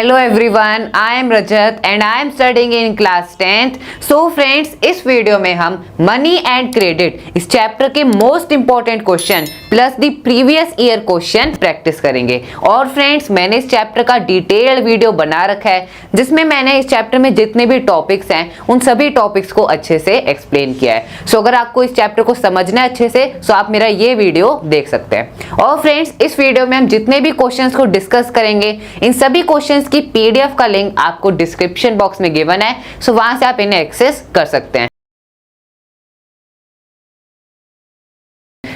Hello everyone, I am Rajat and I am studying in class 10th. So friends, इस video में हम money and credit इस chapter के most important question plus the previous year question practice करेंगे। और friends, मैंने इस chapter का डिटेल्ड वीडियो बना रखा है जिसमें मैंने इस चैप्टर में जितने भी टॉपिक्स हैं उन सभी टॉपिक्स को अच्छे से एक्सप्लेन किया है। सो अगर आपको इस चैप्टर को समझना है अच्छे से तो आप मेरा ये वीडियो देख सकते हैं। और फ्रेंड्स, इस वीडियो में हम जितने भी क्वेश्चंस को डिस्कस करेंगे इन सभी क्वेश्चंस की पीडीएफ का लिंक आपको डिस्क्रिप्शन बॉक्स में गिवन है, सो वहां से आप इन्हें एक्सेस कर सकते हैं।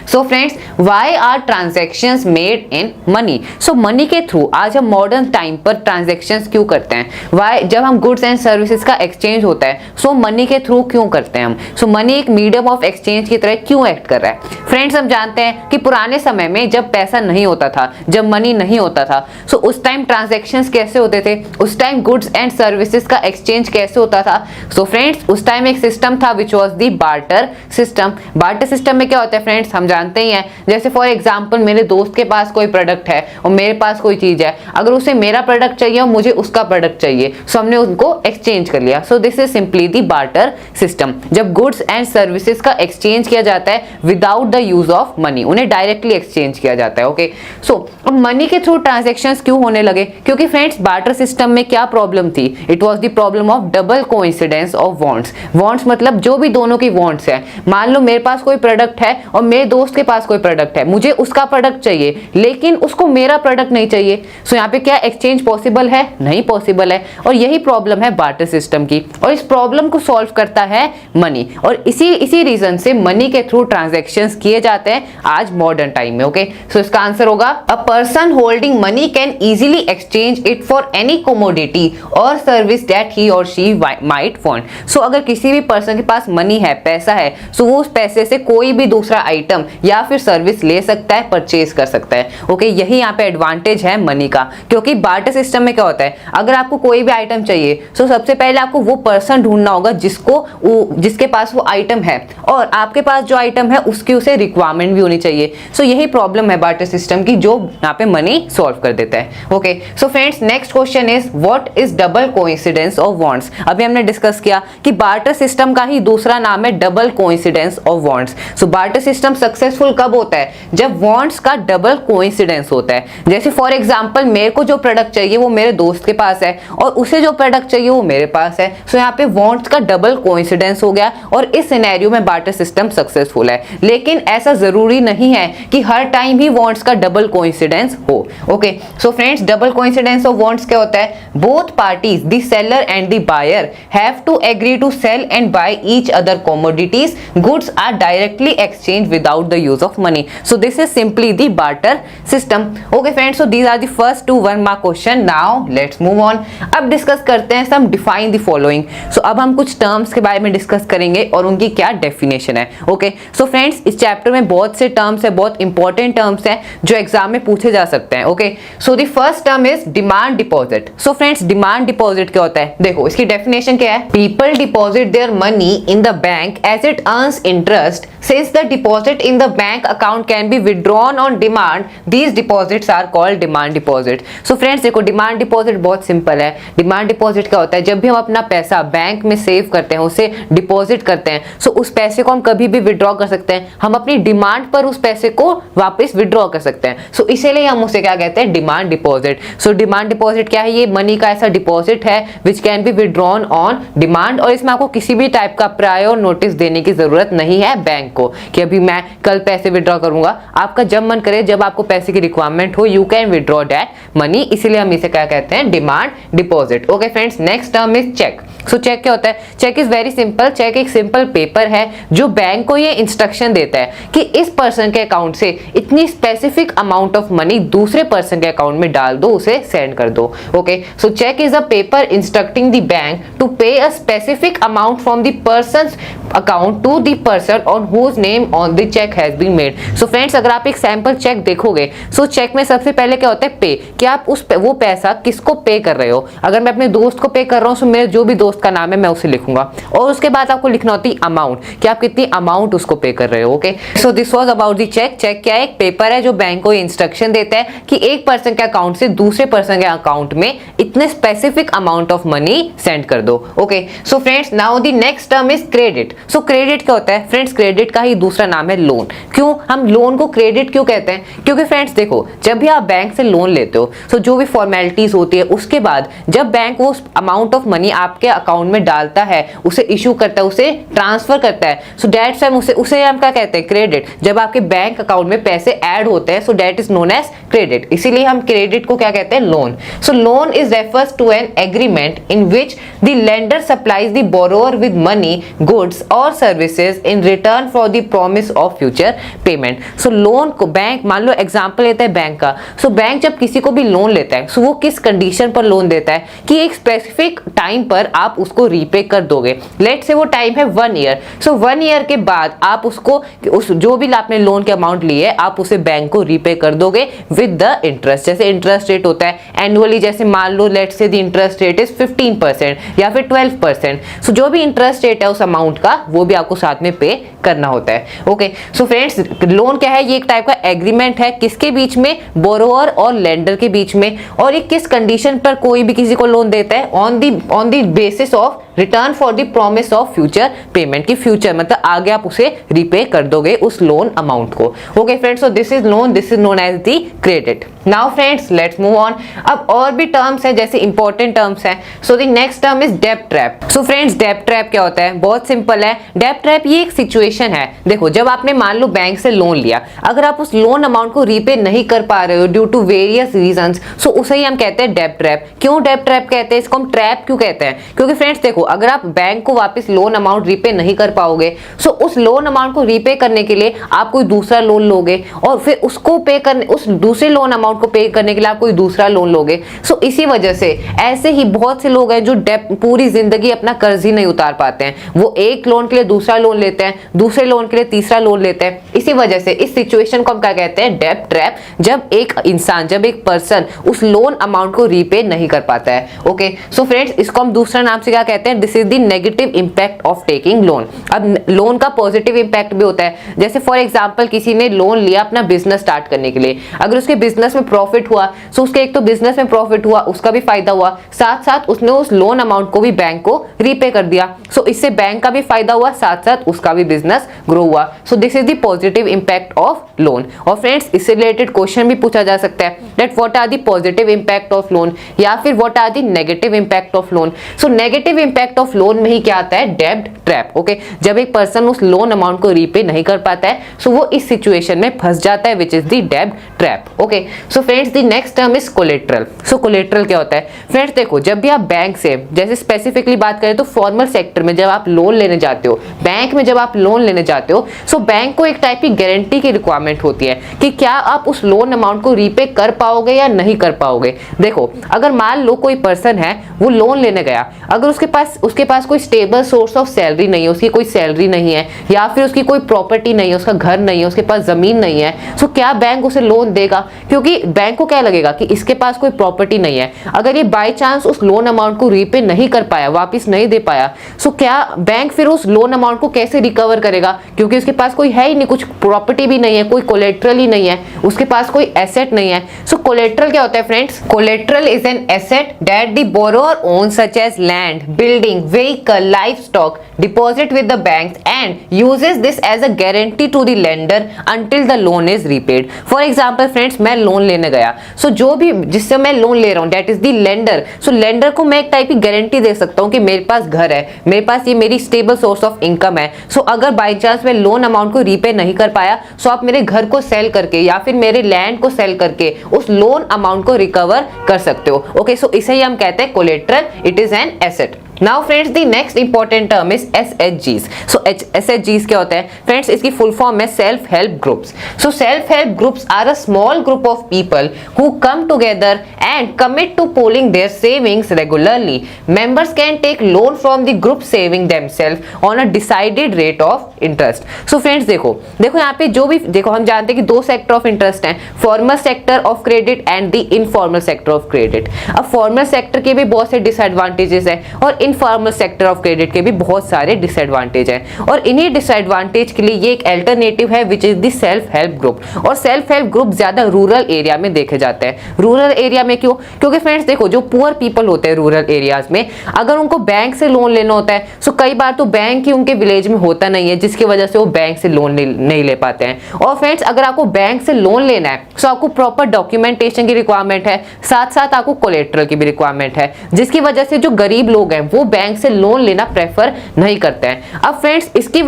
So friends, why are transactions made in money? So money के थ्रू आज हम मॉडर्न टाइम पर ट्रांजेक्शन्स क्यों करते हैं? वाई, जब हम गुड्स एंड सर्विसेज का एक्सचेंज होता है सो मनी के थ्रू क्यों करते हैं हम? सो मनी एक मीडियम ऑफ एक्सचेंज की तरह क्यों एक्ट कर रहा है? फ्रेंड्स, हम जानते हैं कि पुराने समय में जब पैसा नहीं होता था, जब मनी नहीं होता था, सो उस टाइम ट्रांजेक्शन्स कैसे होते थे? उस टाइम गुड्स एंड सर्विसेज का एक्सचेंज कैसे होता था? सो फ्रेंड्स, उस टाइम एक सिस्टम था which was the barter system. Barter system में क्या होता है फ्रेंड्स, हम जानते ही हैं, जैसे फॉर एग्जांपल मेरे दोस्त के पास कोई प्रोडक्ट है और मेरे पास कोई चीज है, अगर उसे मेरा प्रोडक्ट चाहिए और मुझे उसका प्रोडक्ट चाहिए, सो हमने उनको एक्सचेंज कर लिया। सो this is simply the barter system, जब गुड्स एंड सर्विसेज का एक्सचेंज किया जाता है without the use of money, उन्हें डायरेक्टली एक्सचेंज किया जाता है। ओके, सो अब मनी के थ्रू ट्रांजेक्शंस क्यों होने लगे? क्योंकि फ्रेंड्स, बार्टर सिस्टम में क्या प्रॉब्लम थी? It was the problem of double coincidence of wants. Wants मतलब जो भी दोनों की वांट्स है। मान लो मेरे पास कोई प्रोडक्ट है और मेरे दोस्त के पास कोई प्रोडक्ट है, मुझे उसका प्रोडक्ट चाहिए लेकिन उसको मेरा प्रोडक्ट नहीं चाहिए। सो यहाँ पे क्या एक्सचेंज पॉसिबल है? नहीं पॉसिबल है। और यही प्रॉब्लम है बार्टर सिस्टम की, और इस प्रॉब्लम को सॉल्व करता है मनी। और इसी रीजन से मनी के थ्रू ट्रांजैक्शंस किए जाते हैं आज मॉडर्न टाइम में। ओके, सो इसका आंसर होगा a person holding money can easily exchange it for any commodity और सर्विस दैट ही और शी माइट वांट। सो अगर किसी भी पर्सन के पास मनी है, पैसा है, सो वो उस पैसे से कोई भी दूसरा आइटम या फिर सर्विस ले सकता है, परचेज कर सकता है। ओके, यही यहाँ पे एडवांटेज है मनी का। क्योंकि बार्टर सिस्टम में क्या होता है, अगर आपको कोई भी आइटम चाहिए तो सबसे पहले आपको वो पर्सन ढूंढना होगा जिसके पास वो आइटम है, और आपके पास जो आइटम है उसकी उसे रिक्वायरमेंट भी होनी चाहिए। सो यही प्रॉब्लम है बार्टर सिस्टम की, जो यहाँ पे मनी सॉल्व कर देता है। Okay, so friends, next question is what is double coincidence of wants? अभी हमने डिस्कस किया कि बार्टर सिस्टम का ही दूसरा नाम है double coincidence of wants. So barter system successful कब होता है? जब वांट्स का डबल कोइंसिडेंस होता है। जैसे फॉर एग्जांपल, मेरे को जो प्रोडक्ट चाहिए वो मेरे दोस्त के पास है और उसे जो प्रोडक्ट चाहिए वो मेरे पास है। सो यहाँ पे वांट्स का डबल कोइंसिडेंस हो गया और इस सिनेरियो में बार्टर सिस्टम सक्सेसफुल है। लेकिन ऐसा जरूरी नहीं है कि हर टाइम ही वांट्स का डबल कोइंसिडेंस हो। Okay, so friends, double coincidence of wants क्या होता है? Both parties, the seller and the buyer, have to agree to sell and buy each other commodities. Goods are directly exchange without the use of money. So this is simply the barter system. Okay friends, so these are the first two 1 mark question. Now let's move on. अब discuss करते हैं some define the following. So अब हम कुछ terms के बारे में discuss करेंगे और उनकी क्या डेफिनेशन है। ओके, सो फ्रेंड्स, इस चैप्टर में बहुत से टर्म्स है, बहुत इंपॉर्टेंट टर्म्स हैं जो एग्जाम में पूछे जा सकते हैं। Okay, so the first term is demand deposit. So friends, demand deposit क्या होता है? देखो, इसकी डेफिनेशन क्या है? People deposit their money in the bank as it earns interest since the deposit in the bank account can be withdrawn on demand, these deposits are called demand deposit. So friends, देखो, demand deposit बहुत simple है। Demand deposit क्या होता है? जब भी हम अपना पैसा बैंक में सेव करते हैं, उसे डिपॉजिट करते हैं, सो उस पैसे को हम कभी भी विड्रॉ कर सकते हैं। हम अपनी डिमांड पर उस पैसे को वापस विड्रॉ कर सकते हैं। सो इसीलिए हम उसे क्या कहते हैं? Demand deposit. सो डिमांड डिपॉजिट क्या है? ये मनी का ऐसा डिपॉजिट है विच can be withdrawn on demand, और इसमें आपको किसी भी टाइप का प्रायर नोटिस देने की जरूरत नहीं है बैंक को कि अभी मैं कल पैसे विड्रॉ करूंगा। आपका जब मन करे, जब आपको पैसे की रिक्वायरमेंट हो, you can withdraw that money. इसीलिए हम इसे क्या कहते हैं? Demand deposit. Okay friends, next term is cheque. So cheque क्या होता है? Cheque is very simple. Cheque एक सिंपल पेपर है जो बैंक को ये इंस्ट्रक्शन देता है कि इस पर्सन के अकाउंट से इतनी स्पेसिफिक अमाउंट ऑफ मनी दूसरे पर्सन के अकाउंट में डाल दो, उसे सेंड कर दो। Okay, so cheque is a paper instructing the bank to pay a specific amount from the person's account to the person on whose name on the cheque has has been made. So friends, अगर आप एक sample check देखोगे, so check में सबसे पहले क्या होता है, पे, कि आप वो पैसा किसको पे कर रहे हो। अगर मैं अपने दोस्त को पे कर रहा हूँ, सो मेरे जो भी दोस्त का नाम है मैं उसे लिखूंगा, और उसके बाद आपको लिखना होती है अमाउंट, कि आप कितनी अमाउंट उसको पे कर रहे हो। Okay, so this was about the cheque. Cheque क्या है, एक पेपर है जो बैंक को इंस्ट्रक्शन देता है कि एक पर्सन के अकाउंट से दूसरे पर्सन के अकाउंट में इतने specific amount of money send कर दो। Okay, so friends, now the next term is credit. So credit क्या होता है फ्रेंड्स, क्रेडिट का ही दूसरा नाम है लोन। क्यों हम लोन को क्रेडिट क्यों कहते हैं, क्योंकि फ्रेंड्स देखो, जब भी आप बैंक से लोन लेते हो, सो जो भी फॉर्मेलिटीज होती है, उसके बाद जब बैंक वो अमाउंट ऑफ मनी आपके अकाउंट में डालता है, उसे इशू करता है, उसे ट्रांसफर करता है, सो दैट्स टाइम उसे हम क्या कहते हैं, क्रेडिट। जब आपके बैंक अकाउंट में पैसे ऐड होते हैं, so that is known as credit. इसीलिए हम क्रेडिट को क्या कहते हैं, loan. So loan is refers to an agreement in which the lender supplies the borrower with money, goods और services in return for the promise of future payment. So loan को bank, मान लो example लेता है bank का, so bank जब किसी को भी लोन लेता है, सो वो किस कंडीशन पर लोन देता है कि एक स्पेसिफिक टाइम पर आप उसको रीपे कर दोगे। लेट्स से वो टाइम है 1 ईयर। सो 1 ईयर के बाद आप उसको उस जो भी आपने लोन के अमाउंट लिए है, आप उसे बैंक को रीपे कर दोगे विद द इंटरेस्ट। जैसे इंटरेस्ट रेट होता है एनुअली, जैसे मान लो let's say the interest rate is 15% या फिर 12%। सो जो भी इंटरेस्ट रेट है उस अमाउंट का, वो भी आपको साथ में पे करना होता है। ओके, सो फ्रेंड्स, लोन क्या है, ये एक टाइप का एग्रीमेंट है, किसके बीच में, बोरोअर और लेंडर के बीच में। और ये किस कंडीशन पर कोई भी किसी को लोन देता है, on the basis of return for the promise of future payment, की फ्यूचर मतलब आगे आप उसे रिपे कर दोगे उस लोन अमाउंट को। Okay friends, so this is loan, this is known as the credit. Now friends, let's move on. अब और भी टर्म्स है, जैसे इंपॉर्टेंट टर्म्स हैं। So the next term is डेब्ट ट्रैप। सो फ्रेंड्स, डेब्ट ट्रैप क्या होता है, बहुत सिंपल है। डेब्ट ट्रैप ये एक सिचुएशन है, देखो जब आपने मान लो बैंक से लोन लिया, अगर आप उस लोन अमाउंट को रीपे नहीं कर पा रहे हो ड्यू टू वेरियस रीजंस, सो उसे ही हम कहते हैं डेब्ट ट्रैप। क्यों डेब्ट ट्रैप कहते हैं, इसको हम ट्रैप क्यों कहते हैं, क्योंकि फ्रेंड्स देखो, अगर आप बैंक को वापस लोन अमाउंट रीपे नहीं कर पाओगे, सो उस लोन अमाउंट को रीपे करने के लिए आप कोई दूसरा लोन लोगे, और फिर उसको पे करने, उस दूसरे लोन अमाउंट को पे करने के लिए आप कोई दूसरा लोन लोगे। सो इसी वजह से ऐसे ही बहुत से लोग हैं जो डेब्ट, पूरी जिंदगी अपना कर्ज ही नहीं उतार पाते हैं। वो एक लोन के लिए दूसरा लोन लेते हैं, दूसरे लोन के लिए तीसरा लोन लेते हैं। इसी वजह से इस सिचुएशन को हम क्या कहते हैं, डेब्ट ट्रैप, जब एक इंसान, जब एक पर्सन उस लोन अमाउंट को रीपे नहीं कर पाता है। ओके, सो फ्रेंड्स, इसको हम दूसरा नाम से क्या कहते हैं, this is the negative impact of taking loan. अब लोन का पॉजिटिव इंपैक्ट भी होता है, जैसे फॉर एग्जांपल किसी ने लोन लिया अपना बिजनेस स्टार्ट करने के लिए, अगर उसके बिजनेस में प्रॉफिट हुआ, सो उसके एक तो बिजनेस में प्रॉफिट हुआ, उसका भी फायदा हुआ, साथ साथ उसने उस लोन अमाउंट को भी बैंक को रीपे कर दिया। सो इससे बैंक का भी फायदा हुआ, साथ साथ उसका भी बिजनेस ग्रो हुआ। So this is the positive impact of loan. और फ्रेंड्स, इससे रिलेटेड क्वेश्चन भी पूछा जा सकता है that what are the positive impact of loan, या फिर what are the negative impact of loan. So negative impact of loan में ही क्या आता है, डेब्ट ट्रैप। ओके, जब एक पर्सन उस लोन अमाउंट को रीपे नहीं कर पाता है, सो वो इस सिचुएशन में फंस जाता है, विच इज द डेब्ट trap. Okay, so friends, the next term is collateral. So collateral क्या होता है फ्रेंड्स, देखो जब भी आप बैंक से, जैसे स्पेसिफिकली बात करें तो फॉर्मल सेक्टर में जब आप लोन लेने जाते हो, बैंक में जब आप लोन लेने जाते हो, सो बैंक को एक टाइप की गारंटी की रिक्वायरमेंट होती है कि क्या आप उस लोन अमाउंट को रीपे कर पाओगे या नहीं कर पाओगे। देखो, अगर मान लो कोई पर्सन है, वो लोन लेने गया, अगर उसके पास कोई स्टेबल सोर्स ऑफ सैलरी नहीं है, उसकी कोई सैलरी नहीं है, या फिर उसकी कोई प्रॉपर्टी नहीं है, उसका घर नहीं है, उसके पास जमीन नहीं है, सो क्या बैंक उसे लोन देगा? क्योंकि बैंक को क्या लगेगा कि इसके पास कोई प्रॉपर्टी नहीं है। अगर ये बाय चांस उस लोन अमाउंट को रीपे नहीं कर पाया, वापस नहीं दे पाया, सो क्या बैंक फिर उस लोन अमाउंट को कैसे रिकवर करेगा? क्योंकि उसके पास कोई है ही नहीं, कुछ प्रॉपर्टी भी नहीं है, कोई कोलेट्रल ही नहीं है, उसके पास कोई एसेट नहीं है। सो कोलेट्रल क्या होता है friends? Collateral is an asset that the borrower owns such as land, building, vehicle, livestock, deposit with the bank and uses this as a guarantee to the lender until the loan is repaid. For example friends, मैं loan लेने गया, सो जो भी जिससे मैं loan ले रहा हूं that is the lender. So lender को मैं एक टाइप की गारंटी दे सकता हूं कि मेरे पास घर है, मेरे पास ये मेरी स्टेबल सोर्स ऑफ इनकम है। सो अगर बाय चांस मैं लोन अमाउंट को रीपे नहीं कर पाया, सो आप मेरे घर को सेल करके या फिर मेरे लैंड को सेल करके उस लोन अमाउंट को रिकवर कर सकते हो। ओके, सो इसे ही हम कहते हैं collateral, it is an asset. Now friends the next important term is SHGs. So SHGs क्या होता है फ्रेंड्स? इसकी फुल फॉर्म है self help groups. So self help groups are a small group of people who come together and commit to pooling their savings regularly. Members can take loan from the group saving themselves on a decided rate of interest. So friends देखो यहाँ पे जो भी देखो हम जानते हैं कि दो सेक्टर ऑफ इंटरेस्ट हैं, formal sector of credit and the informal sector of credit. अब फॉर्मल सेक्टर के भी बहुत से डिसएडवांटेजेस हैं और इनफॉर्मल सेक्टर ऑफ क्रेडिट के भी बहुत सारे डिसएडवांटेज हैं, और इन्हीं डिसएडवांटेज के लिए ये एक अल्टरनेटिव है विच is the self help group. और सेल्फ हेल्प ग्रुप ज्यादा रूरल एरिया में देखे जाते हैं. रूरल एरिया में क्यों? क्योंकि फ्रेंड्स देखो जो पुअर पीपल होते हैं रूरल एरियाज में, अगर उनको बैंक से लोन लेना होता है तो कई बार तो बैंक ही उनके विलेज में होता नहीं है, जिसकी वजह से वो बैंक से लोन नहीं ले पाते हैं. और फ्रेंड्स अगर आपको बैंक से लोन लेना है तो आपको प्रॉपर डॉक्यूमेंटेशन की रिक्वायरमेंट है, साथ साथ आपको कोलेट्रल की भी रिक्वायरमेंट है, जिसकी वजह से जो गरीब लोग हैं वो बैंक से लोन लेना प्रेफर नहीं करते हैं. अब फ्रेंड्स इसी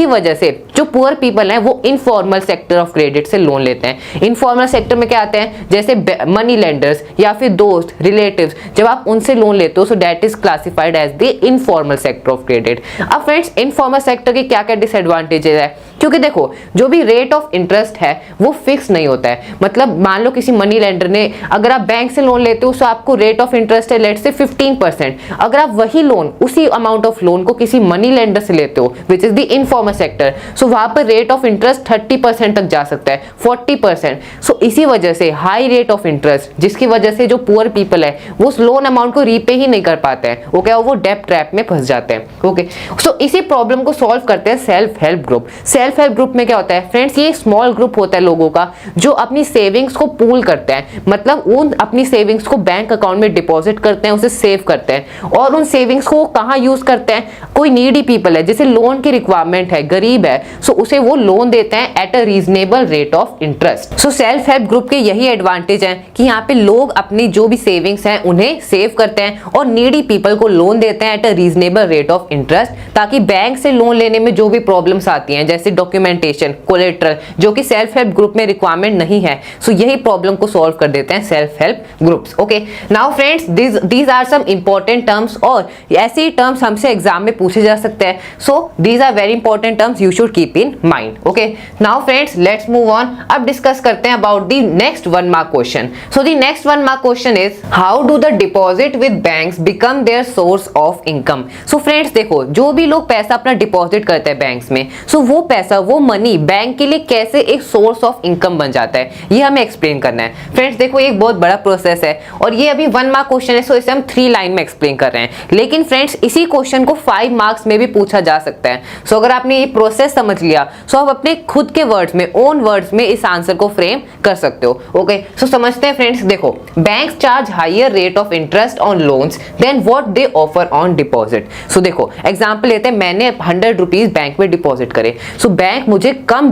वजह से जो पुअर पीपल हैं वो इनफॉर्मल सेक्टर ऑफ क्रेडिट से लोन लेते हैं. इनफॉर्मल सेक्टर में क्या आते हैं? जैसे मनी लेंडर्स या फिर दोस्त रिलेटिव्स, जब आप उनसे लोन लेते हो so that is classified as the informal sector of credit. अब फ्रेंड्स इनफॉर्मल सेक्टर के क्या क्या डिसएडवांटेजेस है? क्योंकि देखो जो भी रेट ऑफ इंटरेस्ट है वो फिक्स नहीं होता है. मतलब मान लो किसी मनी लेंडर ने, अगर आप बैंक से लोन लेते हो तो आपको रेट ऑफ इंटरेस्ट है लेट्स से 15%. अगर आप वही लोन उसी अमाउंट ऑफ लोन को किसी मनी लेंडर से लेते हो which is the informal sector, so वहां पर रेट ऑफ इंटरेस्ट 30% तक जा सकता है, 40%. सो इसी वजह से हाई रेट ऑफ इंटरेस्ट, जिसकी वजह से जो पुअर पीपल है वो उस लोन अमाउंट को रीपे ही नहीं कर पाते हैं. ओके, वो डेब्ट ट्रैप में फंस जाते हैं. ओके, सो इसी प्रॉब्लम को सॉल्व करते हैं self help group. Self help group में क्या होता है फ्रेंड्स? ये स्मॉल ग्रुप होता है लोगों का जो अपनी सेविंग्स को पूल करते हैं. मतलब वो अपनी सेविंग्स को बैंक अकाउंट में डिपॉजिट करते हैं, उसे सेव करते हैं, और उन सेविंग्स को कहाँ यूज करते हैं? कोई नीडी पीपल है जिसे लोन की रिक्वायरमेंट है, गरीब है, सो उसे वो लोन देते हैं at a reasonable rate of interest. So self help group के यही एडवांटेज है कि यहाँ पे लोग अपनी जो भी सेविंग्स हैं उन्हें सेव करते हैं और नीडी पीपल को लोन देते हैं at a reasonable rate of interest, ताकि बैंक से लोन लेने में जो भी प्रॉब्लम्स आती हैं जैसे डॉक्यूमेंटेशन, कोलेट्रल, जो कि सेल्फ हेल्प ग्रुप में रिक्वायरमेंट नहीं है, सो यही प्रॉब्लम को सॉल्व कर देते हैं self help groups. Okay, now friends these are some important terms, और ऐसे ही टर्म्स हमसे एग्जाम में पूछे जा सकते हैं. So these are very important terms you should keep in mind. Okay, now friends let's move on. अब डिस्कस करते हैं about the next 1 mark question. So the next 1 mark question is how do the deposit with banks become their source of income. So friends देखो जो भी लोग पैसा अपना deposit करते हैं बैंक्स में, सो वो पैसा, वो मनी बैंक के लिए कैसे एक सोर्स ऑफ इनकम बन जाता है, ये हमें एक्सप्लेन करना है. फ्रेंड्स देखो ये एक बहुत बड़ा प्रोसेस है और ये अभी 1 मार्क क्वेश्चन है, सो इसे हम 3 लाइन में एक्सप्लेन कर रहे हैं. लेकिन फ्रेंड्स इसी क्वेश्चन को 5 मार्क्स में भी पूछा जा सकता है. सो अगर आपने ये प्रोसेस समझ लिया सो आप अपने खुद के वर्ड्स में, ओन वर्ड्स में इस आंसर को फ्रेम कर सकते हो. ओके, सो समझते हैं फ्रेंड्स. देखो banks charge higher rate of interest on loans then what they offer on deposit. So देखो एग्जांपल लेते हैं, मैंने 100 रुपीज बैंक में डिपॉजिट करे, सो बैंक मुझे कम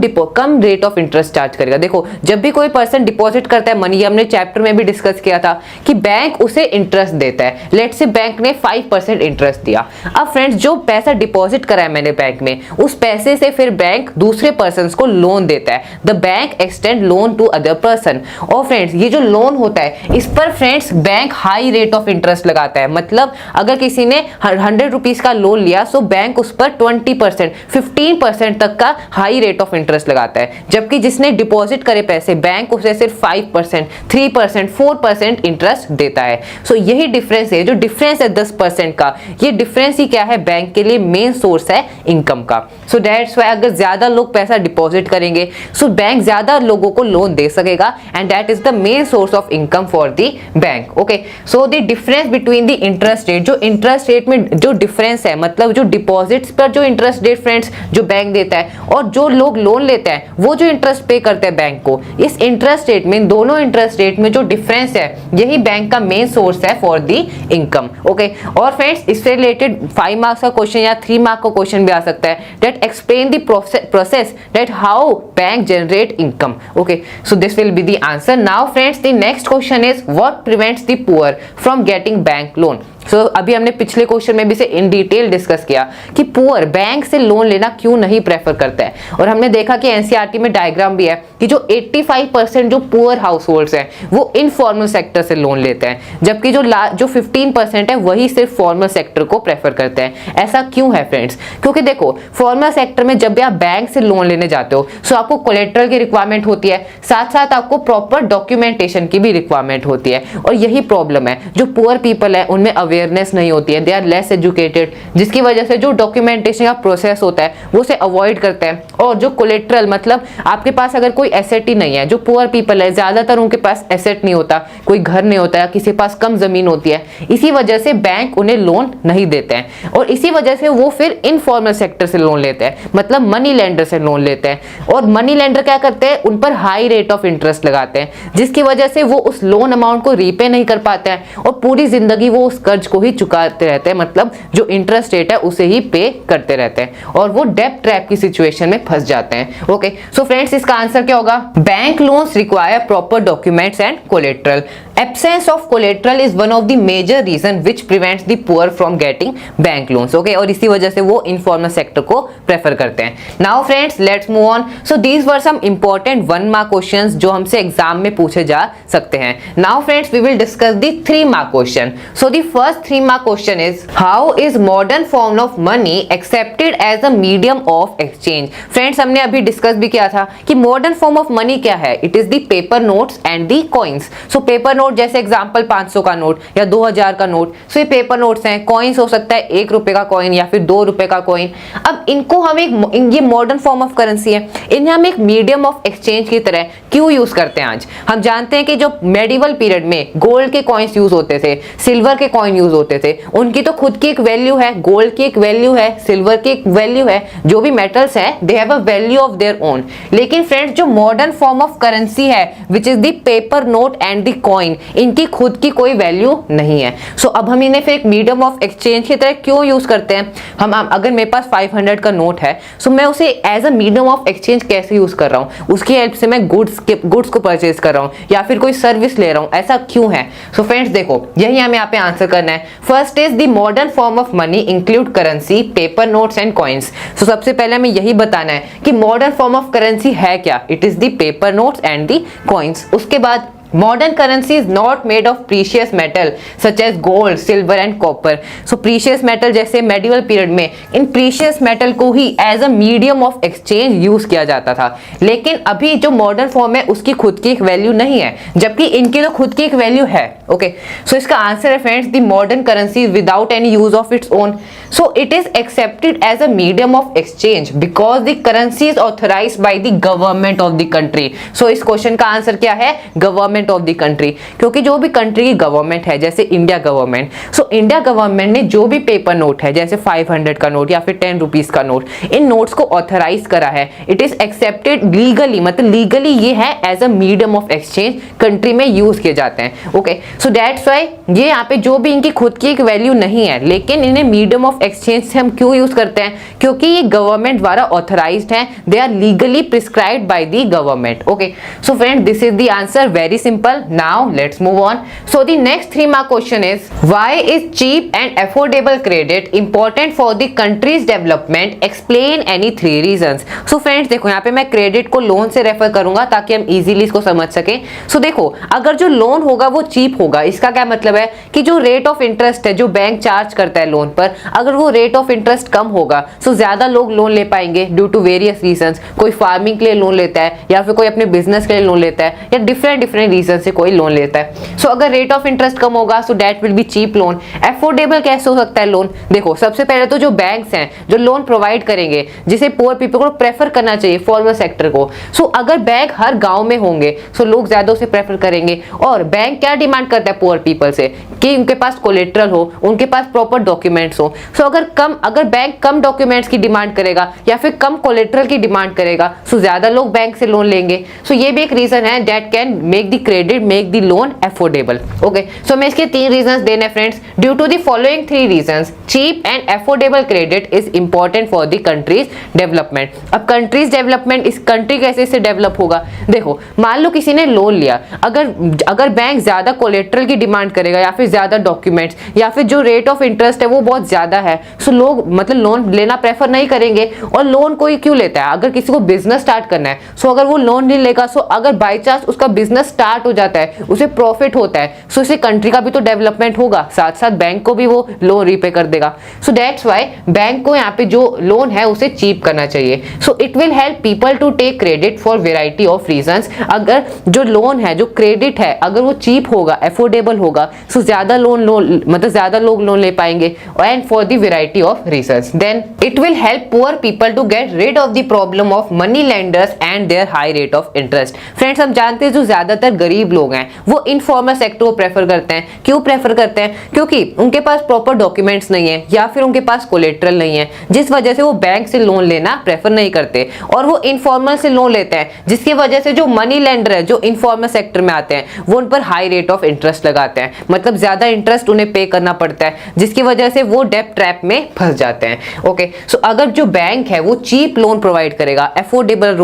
रेट ऑफ इंटरेस्ट चार्ज करेगा. देखो जब भी कोई पर्सन डिपॉजिट करता है मनी, हमने चैप्टर में भी डिस्कस किया था कि बैंक उसे इंटरेस्ट देता है. लेट्स से बैंक ने 5% इंटरेस्ट दिया. अब फ्रेंड्स जो पैसा डिपॉजिट करा है मैंने बैंक में, उस पैसे से फिर बैंक दूसरे पर्सन को लोन देता है. The bank extend loan to other person. और फ्रेंड्स ये जो लोन होता है इस पर friends bank high rate of interest लगाता है. मतलब अगर किसी ने 100 रुपीज का लोन लिया सो बैंक उस पर 20%, 15% तक का हाई रेट ऑफ इंटरेस्ट लगाता है, जबकि जिसने डिपॉजिट करे पैसे बैंक उसे सिर्फ 5%, 3%, 4% इंटरेस्ट देता है. सो यही डिफरेंस है, जो डिफरेंस है 10% का, ये डिफरेंस ही क्या है बैंक के लिए मेन सोर्स है इनकम का. सो दैट्स व्हाई अगर ज्यादा लोग पैसा डिपॉजिट करेंगे सो बैंक ज्यादा लोगों को लोन दे सकेगा and that is the main source of income for the bank. Okay, so the difference between the interest rate, जो इंटरेस्ट रेट में जो डिफरेंस है, मतलब जो डिपॉजिट्स पर जो इंटरेस्ट रेट फ्रेंड्स जो बैंक देता है और जो लोग लोन लेते हैं वो जो इंटरेस्ट पे करते हैं बैंक को, इस इंटरेस्ट रेट में, दोनों इंटरेस्ट रेट में जो डिफरेंस है यही बैंक का मेन सोर्स है फॉर द इनकम. ओके, और फ्रेंड्स इससे रिलेटेड 5 मार्क्स का क्वेश्चन या 3 मार्क का क्वेश्चन भी आ सकता है, that explain the process that how bank generate income. Okay, so this will be the answer. Now friends the next question is what prevents the poor from getting bank loan. So अभी हमने पिछले question में भी से in detail discuss किया कि poor bank से loan लेना क्यों नहीं प्रेफर करता है, और हमने देखा कि एनसीईआरटी में डायग्राम भी है कि जो 85% जो पुअर हाउस होल्ड्स हैं वो इनफॉर्मल सेक्टर से लोन लेते हैं, जबकि जो 15% है वही सिर्फ फॉर्मल सेक्टर को प्रेफर करते हैं। ऐसा क्यों है फ्रेंड्स? क्योंकि देखो फॉर्मल सेक्टर में जब भी आप बैंक से लोन लेने जाते हो सो आपको कोलेटरल की रिक्वायरमेंट होती है, साथ साथ आपको प्रॉपर डॉक्यूमेंटेशन की भी रिक्वायरमेंट होती है, और यही प्रॉब्लम है जो पुअर पीपल है उनमें अवेयरनेस नहीं होती है, दे आर लेस एजुकेटेड, जिसकी वजह से जो डॉक्यूमेंटेशन का प्रोसेस होता है वो से अवॉइड करते हैं। और जो कोलेटरल मतलब आपके पास अगर कोई एसेट ही नहीं है, जो पुअर पीपल है ज्यादातर उनके पास एसेट नहीं होता, कोई घर नहीं होता है, किसी के पास कम जमीन होती है, इसी वजह से बैंक उन्हें लोन नहीं देते हैं, और इसी वजह से वो फिर इनफॉर्मल सेक्टर से लोन लेते हैं, मतलब मनी लेंडर से लोन लेते हैं। और मनी लेंडर क्या करते हैं, उन पर हाई रेट ऑफ इंटरेस्ट लगाते हैं, जिसकी वजह से वो उस लोन अमाउंट को रीपे नहीं कर पाते हैं और पूरी जिंदगी वो उस कर्ज को ही चुकाते रहते हैं, मतलब जो इंटरेस्ट रेट है उसे ही पे करते रहते हैं, और वो डेब्ट ट्रैप की सिचुएशन में फंस जाते हैं। ओके, सो फ्रेंड्स इसका आंसर क्या होगा? Bank loans require proper documents and collateral. Absence of collateral is one of the major reason which prevents the poor from getting bank loans. Okay, और इसी वजह से वो informal sector को prefer करते हैं। Now friends, let's move on. So these were some important 1 mark questions जो हमसे एग्जाम में पूछे जा सकते हैं। Now friends, we will discuss the 3 mark question. So the first 3 mark question is how is modern form of money accepted as a medium of exchange? Friends, हमने अभी discuss भी किया था कि modern form of money क्या है? It is the paper notes and the coins. So paper note जैसे example 500 का नोट या 2000 का नोट, सो ये पेपर नोट्स हैं। कॉइन्स हो सकता है 1 रुपए का कॉइन या फिर 2 रुपए का कॉइन। अब इनको हम ये मॉडर्न फॉर्म ऑफ करेंसी है, इन्हें हम एक मीडियम ऑफ एक्सचेंज की तरह क्यों यूज करते हैं? आज हम जानते हैं कि जो मेडिवल पीरियड में गोल्ड के कॉइन्स यूज होते थे, सिल्वर के कॉइन यूज होते थे, उनकी तो खुद की एक वैल्यू है, गोल्ड की एक वैल्यू है, सिल्वर की एक वैल्यू है, जो भी मेटल्स है they have a value of their own. लेकिन फ्रेंड्स जो मॉडर्न फॉर्म ऑफ करेंसी है विच is the paper note and the coin, इनकी खुद की कोई वैल्यू नहीं है। सो अब हम इन्हें फिर एक मीडियम ऑफ एक्सचेंज की तरह क्यों यूज करते हैं? हम अगर मेरे पास 500 का नोट है, सो मैं उसे as a medium of exchange कैसे यूज कर रहा हूँ? उसकी हेल्प से मैं गुड्स को परचेज कर रहा हूँ या फिर कोई सर्विस ले रहा हूँ, ऐसा क्यों है? सो फ्रेंड्स देखो, यही हमें यहाँ पे आंसर करना है। First is the modern form of money include currency, paper notes and coins. So सबसे पहले हमें यही बताना है कि मॉडर्न फॉर्म ऑफ करेंसी है क्या? It is the paper notes and the coins. उसके बाद modern currency is not made of precious metal such as gold, silver and copper. So precious metal जैसे medieval period में इन precious metal को ही as a medium of exchange use किया जाता था, लेकिन अभी जो modern form है उसकी खुद की एक वैल्यू नहीं है, जबकि इनकी तो खुद की एक वैल्यू है। ओके, सो इसका आंसर है friends the modern currency without any use of its own, so it is accepted as a medium of exchange because the currency is authorised by the government of the country. So इस question का answer क्या है? Government of the country, क्योंकि जो भी country की government है जैसे India government, so India government ने जो भी पेपर नोट है जैसे 500 का नोट या फिर 10 रुपीज का नोट, इन नोट्स को ऑथराइज करा है। इट इज एक्सेप्टेड लीगली, मतलब लीगली ये है as a medium of exchange, country में यूज किए जाते हैं। ओके, सो दैट्स व्हाई ये यहाँ पे जो भी इनकी खुद की एक वैल्यू नहीं है, लेकिन इन्हें मीडियम ऑफ एक्सचेंज से हम क्यों यूज करते हैं? क्योंकि ये गवर्नमेंट द्वारा ऑथराइज्ड है, they are legally prescribed by the government. Okay, so friend this is the answer, very simple. Now let's move on. So the next 3 mark question is why is cheap and affordable credit important for the country's development? Explain any 3 reasons. So friends देखो यहाँ पे मैं credit को loan से refer करूंगा ताकि हम easily इसको समझ सकें। सो देखो, अगर जो लोन होगा वो चीप होगा, इसका क्या मतलब है कि जो रेट ऑफ इंटरेस्ट है जो बैंक चार्ज करता है लोन पर, अगर वो रेट ऑफ इंटरेस्ट कम होगा सो ज्यादा लोग लोन ले पाएंगे ड्यू टू वेरियस रीजंस। कोई फार्मिंग के लिए लोन लेता है या फिर कोई अपने बिजनेस के लिए लोन लेता है या डिफरेंट रीजन से कोई लोन लेता है। सो अगर रेट ऑफ इंटरेस्ट कम होगा so that will be cheap loan. Affordable कैसे हो सकता है लोन? देखो सबसे पहले तो जो बैंक्स हैं जो लोन प्रोवाइड करेंगे, जिसे पुअर पीपल को प्रेफर करना चाहिए, फॉर्मल सेक्टर को। सो अगर बैंक हर गांव में होंगे सो लोग ज्यादा उसे प्रेफर करेंगे। और बैंक क्या डिमांड करता है पुअर पीपल से? कि उनके पास कोलेटरल हो, उनके पास प्रॉपर डॉक्यूमेंट्स हो। सो अगर बैंक कम डॉक्यूमेंट्स की डिमांड करेगा या फिर कम कोलेटरल की डिमांड करेगा सो ज्यादा लोग बैंक से लोन लेंगे। सो ये भी एक रीजन है that can make the credit make the loan affordable. Okay, so हमें इसके 3 reasons देने friends. Due to the following 3 reasons, cheap and affordable credit is important for the country's development. अब country's development, इस country कैसे से develop होगा? देखो, मान लो किसी ने लोन लिया, अगर बैंक ज्यादा कोलेट्रल की डिमांड करेगा या फिर ज्यादा डॉक्यूमेंट्स या फिर जो रेट ऑफ इंटरेस्ट है वो बहुत ज्यादा है, सो लोग मतलब लोन लेना प्रेफर नहीं करेंगे. और लोन कोई क्यों लेता है? अगर किसी को बिजनेस स्टार्ट करना है, सो अगर वो लोन नहीं लेगा, सो अगर बाय चांस उसका बिजनेस स्टार्ट हो जाता है, उसे प्रॉफिट होता है, सो इससे कंट्री का भी तो डेवलपमेंट होगा, साथ साथ बैंक को भी वो लोन रीपे कर देगा. सो दैट्स व्हाई बैंक को यहाँ पे जो लोन है उसे चीप करना चाहिए. So it will help people to take credit for variety of reasons. अगर जो लोन है, जो क्रेडिट है, अगर वो चीप होगा, अफोर्डेबल होगा, सो ज्यादा मतलब ज्यादा लोग लोन ले पाएंगे. And for the variety of reasons, then it will help poor people to get rid of the problem of money lenders and their high rate of interest. Friends, हम जानते हैं जो ज्यादातर गरीब लोग हैं वो इनफॉर्मल सेक्टर को प्रेफर करते हैं. क्यों प्रेफर करते हैं? क्योंकि उनके पास प्रॉपर डॉक्यूमेंट्स नहीं है या फिर उनके पास कोलेट्रल नहीं है, जिस वजह से वो बैंक से लोन लेना प्रेफर नहीं करते और वो इनफॉर्मल से लोन लेते हैं, जिसकी वजह से जो मनी लेंडर है, जो इनफॉर्मल सेक्टर में आते हैं, वो उन पर हाई रेट ऑफ इंटरेस्ट लगाते हैं. मतलब ज्यादा इंटरेस्ट उन्हें पे करना पड़ता है, जिसकी वजह से वो डेब्ट ट्रैप में फंस जाते हैं. ओके, सो अगर जो बैंक है वो चीप लोन प्रोवाइड करेगा, अफोर्डेबल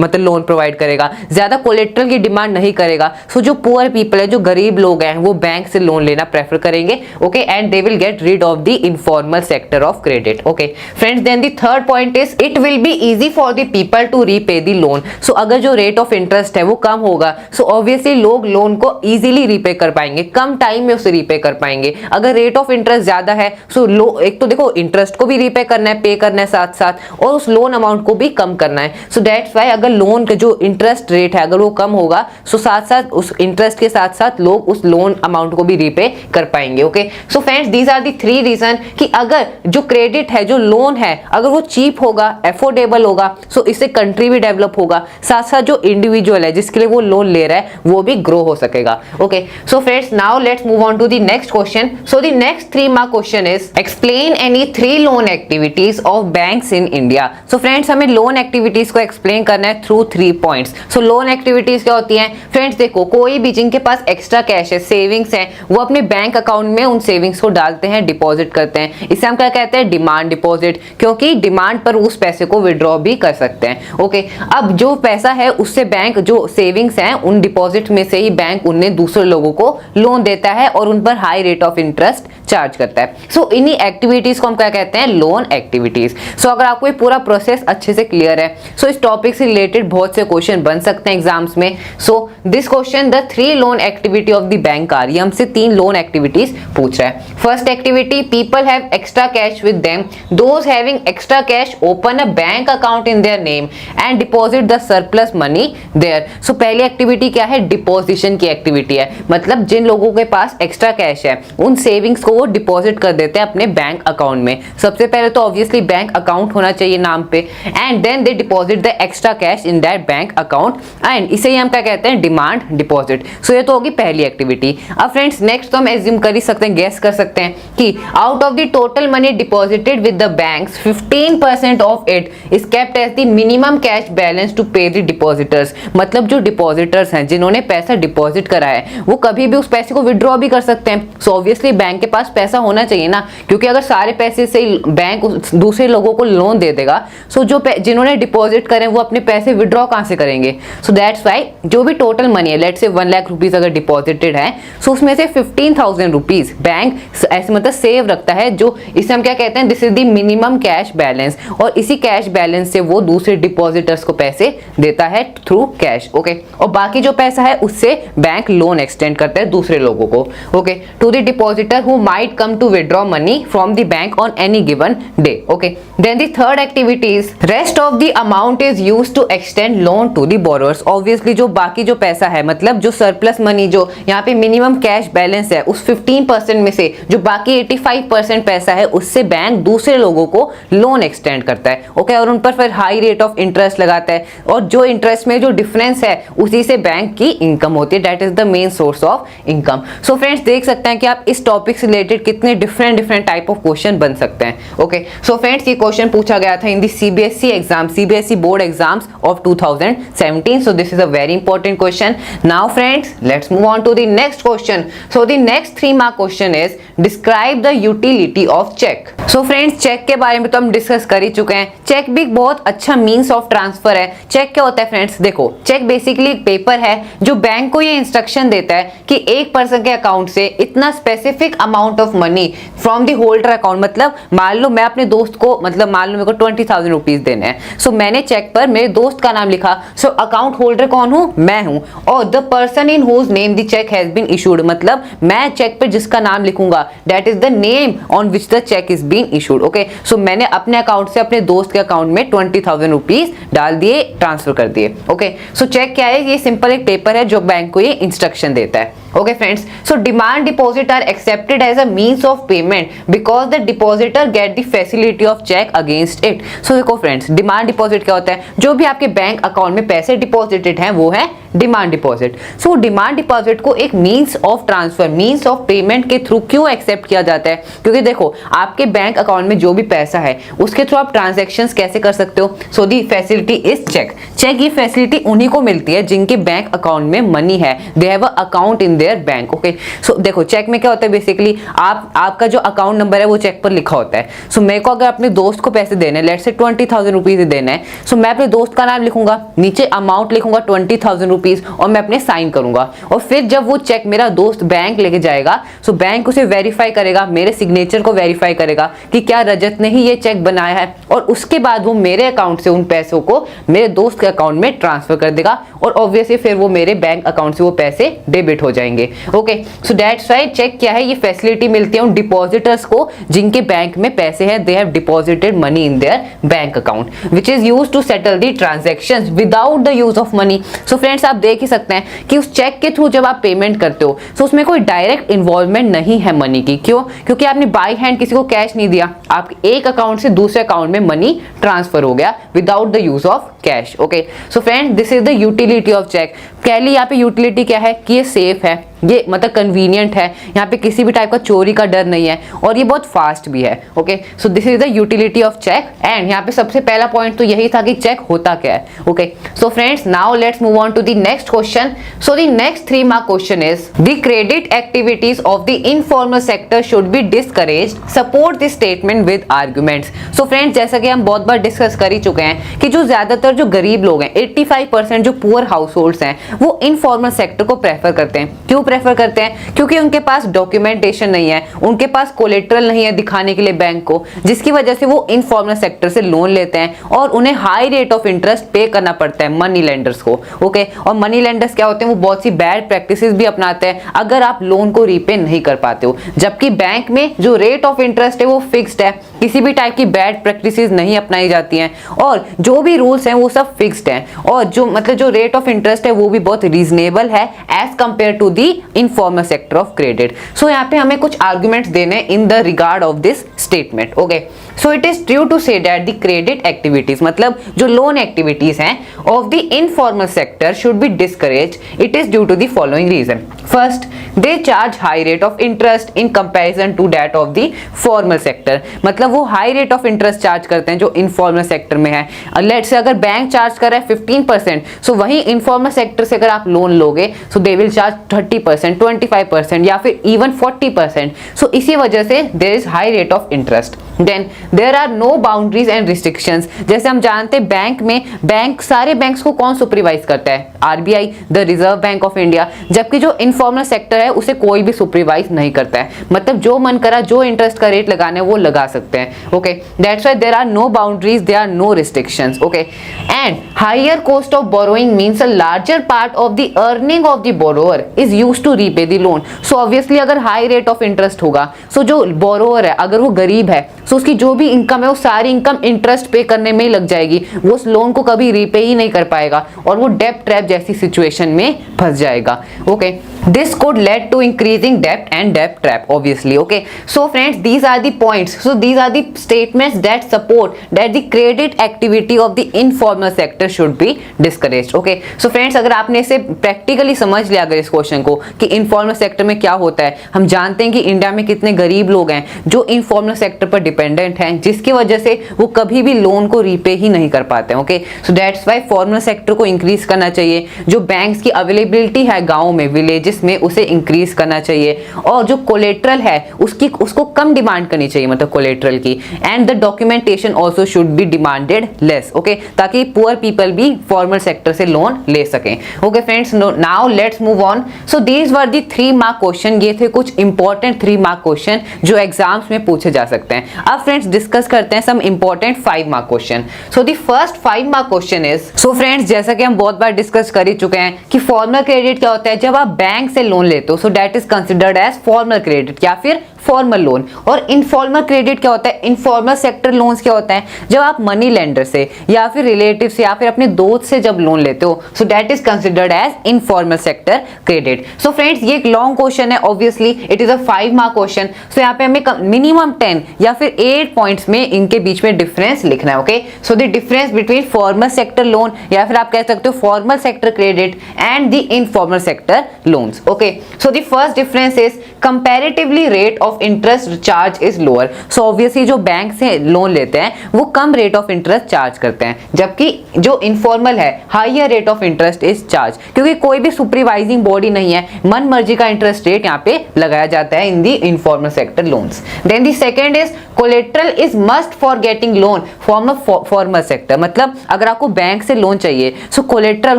मतलब लोन प्रोवाइड करेगा, ज्यादा कोलेट्रल की डिमांड नहीं करेगा, सो जो पुअर पीपल है, जो गरीब लोग हैं, वो बैंक से लोन लेना प्रेफर करेंगे. Okay, and they will get rid of the informal sector of credit. Okay friends, then the third point is it will be easy for the people to repay the loan. So अगर जो rate of interest है वो कम होगा, so obviously लोग loan को easily repay कर पाएंगे, कम time में उसे repay कर पाएंगे. अगर rate of interest ज्यादा है, so एक तो देखो इंटरेस्ट को भी repay करना है, पे करना है साथ साथ, और उस लोन अमाउंट को भी कम करना है. So that's why अगर लोन का जो इंटरेस्ट रेट है अगर वो कम होगा, so साथ साथ उस इंटरेस्ट के साथ साथ लोग उस लोन अमाउंट को भी repay कर पाएंगे. Okay, so friends these are the 3 reason कि अगर जो क्रेडिट है, जो लोन है, अगर वो चीप होगा, अफोर्डेबल होगा, सो इससे कंट्री भी डेवलप होगा, साथ साथ जो इंडिविजुअल है जिसके लिए वो लोन ले रहा है वो भी ग्रो हो सकेगा. Okay, so friends now let's move on to the next question. So the next 3 mark question is explain any 3 loan activities of banks in India. So friends हमें लोन एक्टिविटीज को explain करना है through 3 points. So loan activities क्या होती हैं? Friends देखो, कोई भी जिनके पास एक्स्ट्रा कैश है, सेविंग्स है, वो अपने बैंक अकाउंट में उन सेविंग्स को डालते हैं, डिपॉजिट करते हैं. इसे हम क्या कहते हैं? डिमांड डिपॉजिट, क्योंकि डिमांड पर उस पैसे को विड्रॉ भी कर सकते हैं. ओके, अब जो पैसा है उससे बैंक, जो सेविंग्स हैं उन डिपॉजिट में से ही बैंक उन्हें दूसरे लोगों को लोन देता है और उन पर high rate of interest charge करता है. सो इन्हीं एक्टिविटीज को हम क्या कहते हैं? Loan activities. सो अगर आपको ये पूरा प्रोसेस अच्छे से क्लियर है, सो इस टॉपिक से रिलेटेड बहुत से क्वेश्चन बन सकते हैं एग्जाम्स में. So this question, the 3 loan activity of the bank are, ये हमसे 3 लोन एक्टिविटीज पूछ रहा है. First activity, people have extra cash with them, those having extra cash open a bank account in their name and deposit the surplus money there. So पहली activity क्या है? Deposition की activity है. मतलब जिन लोगों के पास एक्स्ट्रा कैश है उन सेविंग्स को वो डिपॉजिट कर देते हैं अपने बैंक अकाउंट में. सबसे पहले तो ऑब्वियसली बैंक अकाउंट होना चाहिए नाम पे, and then they deposit the extra cash in that bank account, and इसे ही हम क्या कहते हैं? Demand deposit. सो ये तो होगी पहली एक्टिविटी. अब फ्रेंड्स नेक्स्ट तो हम एज्यूम कर ही सकते हैं, गेस कर सकते हैं कि out of the total money deposited with the banks 15% of it is kept as the minimum cash balance to pay the depositors. मतलब जो डिपॉजिटर्स हैं, जिन्होंने पैसा डिपॉजिट करा है, वो कभी भी उस पैसे को विड्रॉ भी कर सकते हैं. सो ऑब्वियसली बैंक के पास पैसा होना चाहिए ना, क्योंकि अगर सारे पैसे से बैंक दूसरे लोगों को लोन दे देगा, सो जो जिन्होंने डिपॉजिट करें वो अपने पैसे विड्रॉ कहां से करेंगे? सो दैट्स व्हाई जो भी टोटल मनी है, लेट्स से 1 लाख रुपीस अगर डिपॉजिटेड है, सो उसमें से 15,000 रुपीस बैंक ऐसे मतलब सेव रखता है, जो इसे हम क्या कहते हैं? This is the minimum cash balance. और इसी कैश बैलेंस से वो दूसरे डिपॉजिटर्स को पैसे देता है थ्रू कैश. ओके, और बाकी जो पैसा है उससे बैंक लोन एक्सटेंड करता है दूसरे लोगों को. Okay, to the depositor who might come to withdraw money from the bank on any given day. Okay, then the third activity is rest of the amount is used to extend loan to the borrowers. Obviously जो बाकी जो पैसा है, मतलब जो surplus money, जो यहाँ पे मिनिमम कैश बैलेंस है, उस 15% में से जो बाकी 85% पैसा है उससे बैंक दूसरे लोगों को लोन एक्सटेंड करता है. ओके, और उन पर फिर हाई रेट ऑफ इंटरेस्ट लगाता है, और जो इंटरेस्ट में जो डिफरेंस है उसी से बैंक की इनकम होती है. That is the main source of income. So friends देख सकते हैं कि आप इस टॉपिक से रिलेटेड कितने डिफरेंट टाइप ऑफ क्वेश्चन बन सकते हैं. ओके, सो फ्रेंड्स ये क्वेश्चन पूछा गया था in the CBSE exam, CBSE board exams of 2017. So this is a very important question. Now friends, let's move on to the next question. So the next 3 mark question is describe the utility of check. So friends, check के बारे में तो हम discuss कर ही चुके हैं। Check भी बहुत अच्छा मीन्स ऑफ ट्रांसफर है। चेक क्या होता है फ्रेंड्स? देखो, चेक बेसिकली एक पेपर है जो बैंक को ये इंस्ट्रक्शन देता है कि एक पर्सन के अकाउंट से इतना specific amount of money from the holder account, मतलब मान लो मैं अपने दोस्त को, मतलब मान लो मेरे को 20,000 रुपीज देने हैं। सो मैंने चेक पर मेरे दोस्त का नाम लिखा। सो अकाउंट होल्डर कौन हूं? मैं हूं। और the person in whose name the cheque has been issued, मतलब मैं चेक पर जिसका नाम लिखूंगा that is the name on which the cheque is been issued. Okay, so मैंने अपने अकाउंट से अपने दोस्त के अकाउंट में 20,000 रुपीज डाल दिए, ट्रांसफर कर दिए। ओके, सो चेक क्या है? ये सिंपल एक पेपर है जो बैंक को ये इंस्ट्रक्शन देता है। Okay friends, so demand deposit are accepted as a means of payment because the depositor get the facility of cheque against it. So देखो फ्रेंड्स, डिमांड डिपॉजिट क्या होता है? जो भी आपके बैंक अकाउंट में पैसे डिपॉजिटेड हैं वो है डिमांड डिपॉजिट। सो डिमांड डिपॉजिट को एक means of transfer, means of payment के थ्रू क्यों एक्सेप्ट किया जाता है? क्योंकि देखो, आपके बैंक अकाउंट में जो भी पैसा है उसके थ्रू आप ट्रांजैक्शंस कैसे कर सकते हो? सो दी फैसिलिटी इज चेक। चेक ये फैसिलिटी उन्हीं को मिलती है जिनके बैंक अकाउंट में मनी है, they have a account in their bank. Okay, so देखो चेक में क्या होता है? बेसिकली आपका जो अकाउंट नंबर है वो चेक पर लिखा होता है। सो मेरे को अगर अपने दोस्त को पैसे देने, लेट्स से 20,000 रुपीज देना है, सो मैं अपने दोस्त का नाम लिखूंगा, नीचे अमाउंट लिखूंगा 20,000 रुपीज और मैं अपने साइन करूंगा। और फिर जब वो चेक मेरा दोस्त बैंक लेके जाएगा, सो बैंक उसे वेरीफाई करेगा, मेरे सिग्नेचर को वेरीफाई करेगा कि क्या रजत ने ही ये चेक बनाया है, और उसके बाद वो मेरे अकाउंट से उन पैसों को मेरे दोस्त के अकाउंट में ट्रांसफर कर देगा, और ऑब्वियसली फिर वो मेरे बैंक अकाउंट से वो पैसे डेबिट हो जाएंगे। Okay, so that's why check क्या है? ये फैसिलिटी मिलती है उन डिपॉजिटर्स को जिनके बैंक में पैसे हैं, they have deposited money in their bank account which is used to settle the transactions without the use of money. So friends, आप देख ही सकते हैं कि उस चेक के थ्रू जब आप पेमेंट करते हो तो उसमें कोई डायरेक्ट इन्वॉल्वमेंट नहीं है मनी की। क्यों? क्योंकि आपने बाय हैंड किसी को कैश नहीं दिया, आप एक अकाउंट से दूसरे अकाउंट में मनी ट्रांसफर हो गया without the use of cash. Okay, so friend, this is the utility of check. पहली यहाँ पे यूटिलिटी क्या है? कि ये सेफ है, ये मतलब कन्वीनियंट है, यहाँ पे किसी भी टाइप का चोरी का डर नहीं है, और ये बहुत फास्ट भी है। Okay, so this is the utility of check. And यहाँ पे सबसे पहला पॉइंट तो यही था कि चेक होता क्या है। Okay, so friends, now let's move on to the next question. So the next 3 mark question is the credit activities of the informal sector should be discouraged, support this statement with arguments. So friends, जैसा कि हम बहुत बार discuss कर ही चुके हैं कि जो ज्यादातर जो गरीब लोग हैं, 85% जो पुअर हाउस होल्ड्स हैं, वो इनफॉर्मल सेक्टर को प्रेफर करते हैं। क्यों प्रेफर करते हैं? क्योंकि उनके पास डॉक्यूमेंटेशन नहीं है, उनके पास कोलेटरल नहीं है दिखाने के लिए बैंक को, जिसकी वजह से वो इनफॉर्मल सेक्टर से लोन लेते हैं और उन्हें हाई रेट ऑफ इंटरेस्ट पे करना पड़ता है मनी लेंडर्स को। ओके, और मनी लेंडर्स क्या होते हैं? वो बहुत सी बैड प्रैक्टिसेस भी अपनाते हैं अगर आप लोन को रीपे नहीं कर पाते हो, जबकि बैंक में जो रेट ऑफ इंटरेस्ट है वो फिक्स्ड है, किसी भी टाइप की बैड प्रैक्टिसेस नहीं अपनाई जाती हैं, और जो भी रूल्स हैं वो सब फिक्स्ड हैं, और जो मतलब जो रेट ऑफ इंटरेस्ट है वो भी बहुत रीजनेबल है as compare to the informal sector of credit. So यहाँ पे हमें कुछ आर्गुमेंट्स देने in the regard of this statement. Okay, so it is true to say that the credit activities, मतलब जो लोन एक्टिविटीज हैं of the informal sector should be discouraged. It is due to the following reason. First, they charge high rate of interest in comparison to that of the formal sector, मतलब वो high rate of interest charge करते हैं जो informal sector में है। Let's say अगर bank charge कर रहा है 15%, सो वही इनफॉर्मल सेक्टर से अगर आप लोन लोगे सो दे विल चार्ज 30%, 25% या फिर इवन 40%। सो इसी वजह से there is high rate of interest. Then there are no boundaries and restrictions. जैसे हम जानते हैं बैंक में, बैंक सारे बैंक्स को कौन सुपरवाइज करता है? RBI, the reserve Bank of India, जबकि जो इनफॉर्मल सेक्टर है उसे कोई भी सुपरवाइज नहीं करता है, मतलब जो मन करा जो इंटरेस्ट का रेट लगाना है वो लगा सकते हैं। Okay, that's why there are no boundaries, there are no restrictions. Okay, and higher cost of borrowing means a larger part of the earning of the borrower is used to repay the loan. So obviously अगर high rate of interest होगा, so जो borrower है अगर वो गरीब है, सो उसकी जो भी इनकम है वो सारी इनकम इंटरेस्ट पे करने में ही लग जाएगी, वो उस लोन को कभी रीपे ही नहीं कर पाएगा और वो डेब्ट ट्रैप जैसी सिचुएशन में फंस जाएगा। Okay, This could lead to increasing debt and debt trap, obviously. Okay, so friends, these are the points. So these are the statements that support that the credit activity of the informal sector should be discouraged. Okay, so friends, अगर आपने इसे practically समझ लिया अगर इस question को कि informal sector में क्या होता है, हम जानते हैं कि इंडिया में कितने गरीब लोग हैं जो इनफॉर्मल सेक्टर पर डिपेंडेंट हैं, जिसकी वजह से वो कभी भी लोन को रीपे ही नहीं कर पाते हैं. Okay, so that's why formal sector को इंक्रीज करना चाहिए. जो बैंक्स की अवेलेबिलिटी है गाँव में, विलेजेस में, उसे इंक्रीज करना चाहिए. और जो कोलेट्रल है उसको कम डिमांड करनी चाहिए, मतलब कोलेट्रल की. And the documentation also should be demanded less. Okay, ताकि पुअर पीपल भी फॉर्मल सेक्टर से लोन ले सकें. Okay friends, now let's move on. So these were the 3 mark question. ये थे कुछ इंपॉर्टेंट 3 मार्क क्वेश्चन जो एग्जाम्स में पूछे जा सकते हैं. अब फ्रेंड्स डिस्कस करते हैं some important 5 mark question. So the first 5 mark question is, so friends जैसा कि हम बहुत बार डिस्कस कर ही चुके हैं कि फॉर्मल क्रेडिट क्या होता है. जब आप बैंक से लोन लेते हो, so that is considered as formal credit या फिर फॉर्मल लोन. और इनफॉर्मल क्रेडिट क्या होता है, इनफॉर्मल सेक्टर लोन्स क्या होता है, जब आप मनी लेंडर से या फिर रिलेटिव से या फिर अपने दोस्त से जब लोन लेते हो, so that is considered as informal sector credit. So friends ये एक लॉन्ग क्वेश्चन है, obviously it is a 5 mark question. So यहाँ पे हमें मिनिमम 10 या फिर 8 पॉइंट्स में इनके बीच में डिफरेंस लिखना है. Okay, so the difference between formal sector loan या फिर आप कह सकते हो formal sector credit and the informal sector loans. Okay, so the first difference is comparatively rate of interest charge is lower. So obviously जो bank से loan लेते हैं वो कम रेट ऑफ इंटरेस्ट चार्ज करते हैं, जबकि जो इनफॉर्मल है higher rate of interest is charge, क्योंकि कोई भी सुपरवाइजिंग बॉडी नहीं है, मन मर्जी का इंटरेस्ट रेट यहाँ पे लगाया जाता है in the informal sector loans. Then the second is collateral is must for getting loan from formal sector. मतलब अगर आपको बैंक से लोन चाहिए, सो कोलेट्रल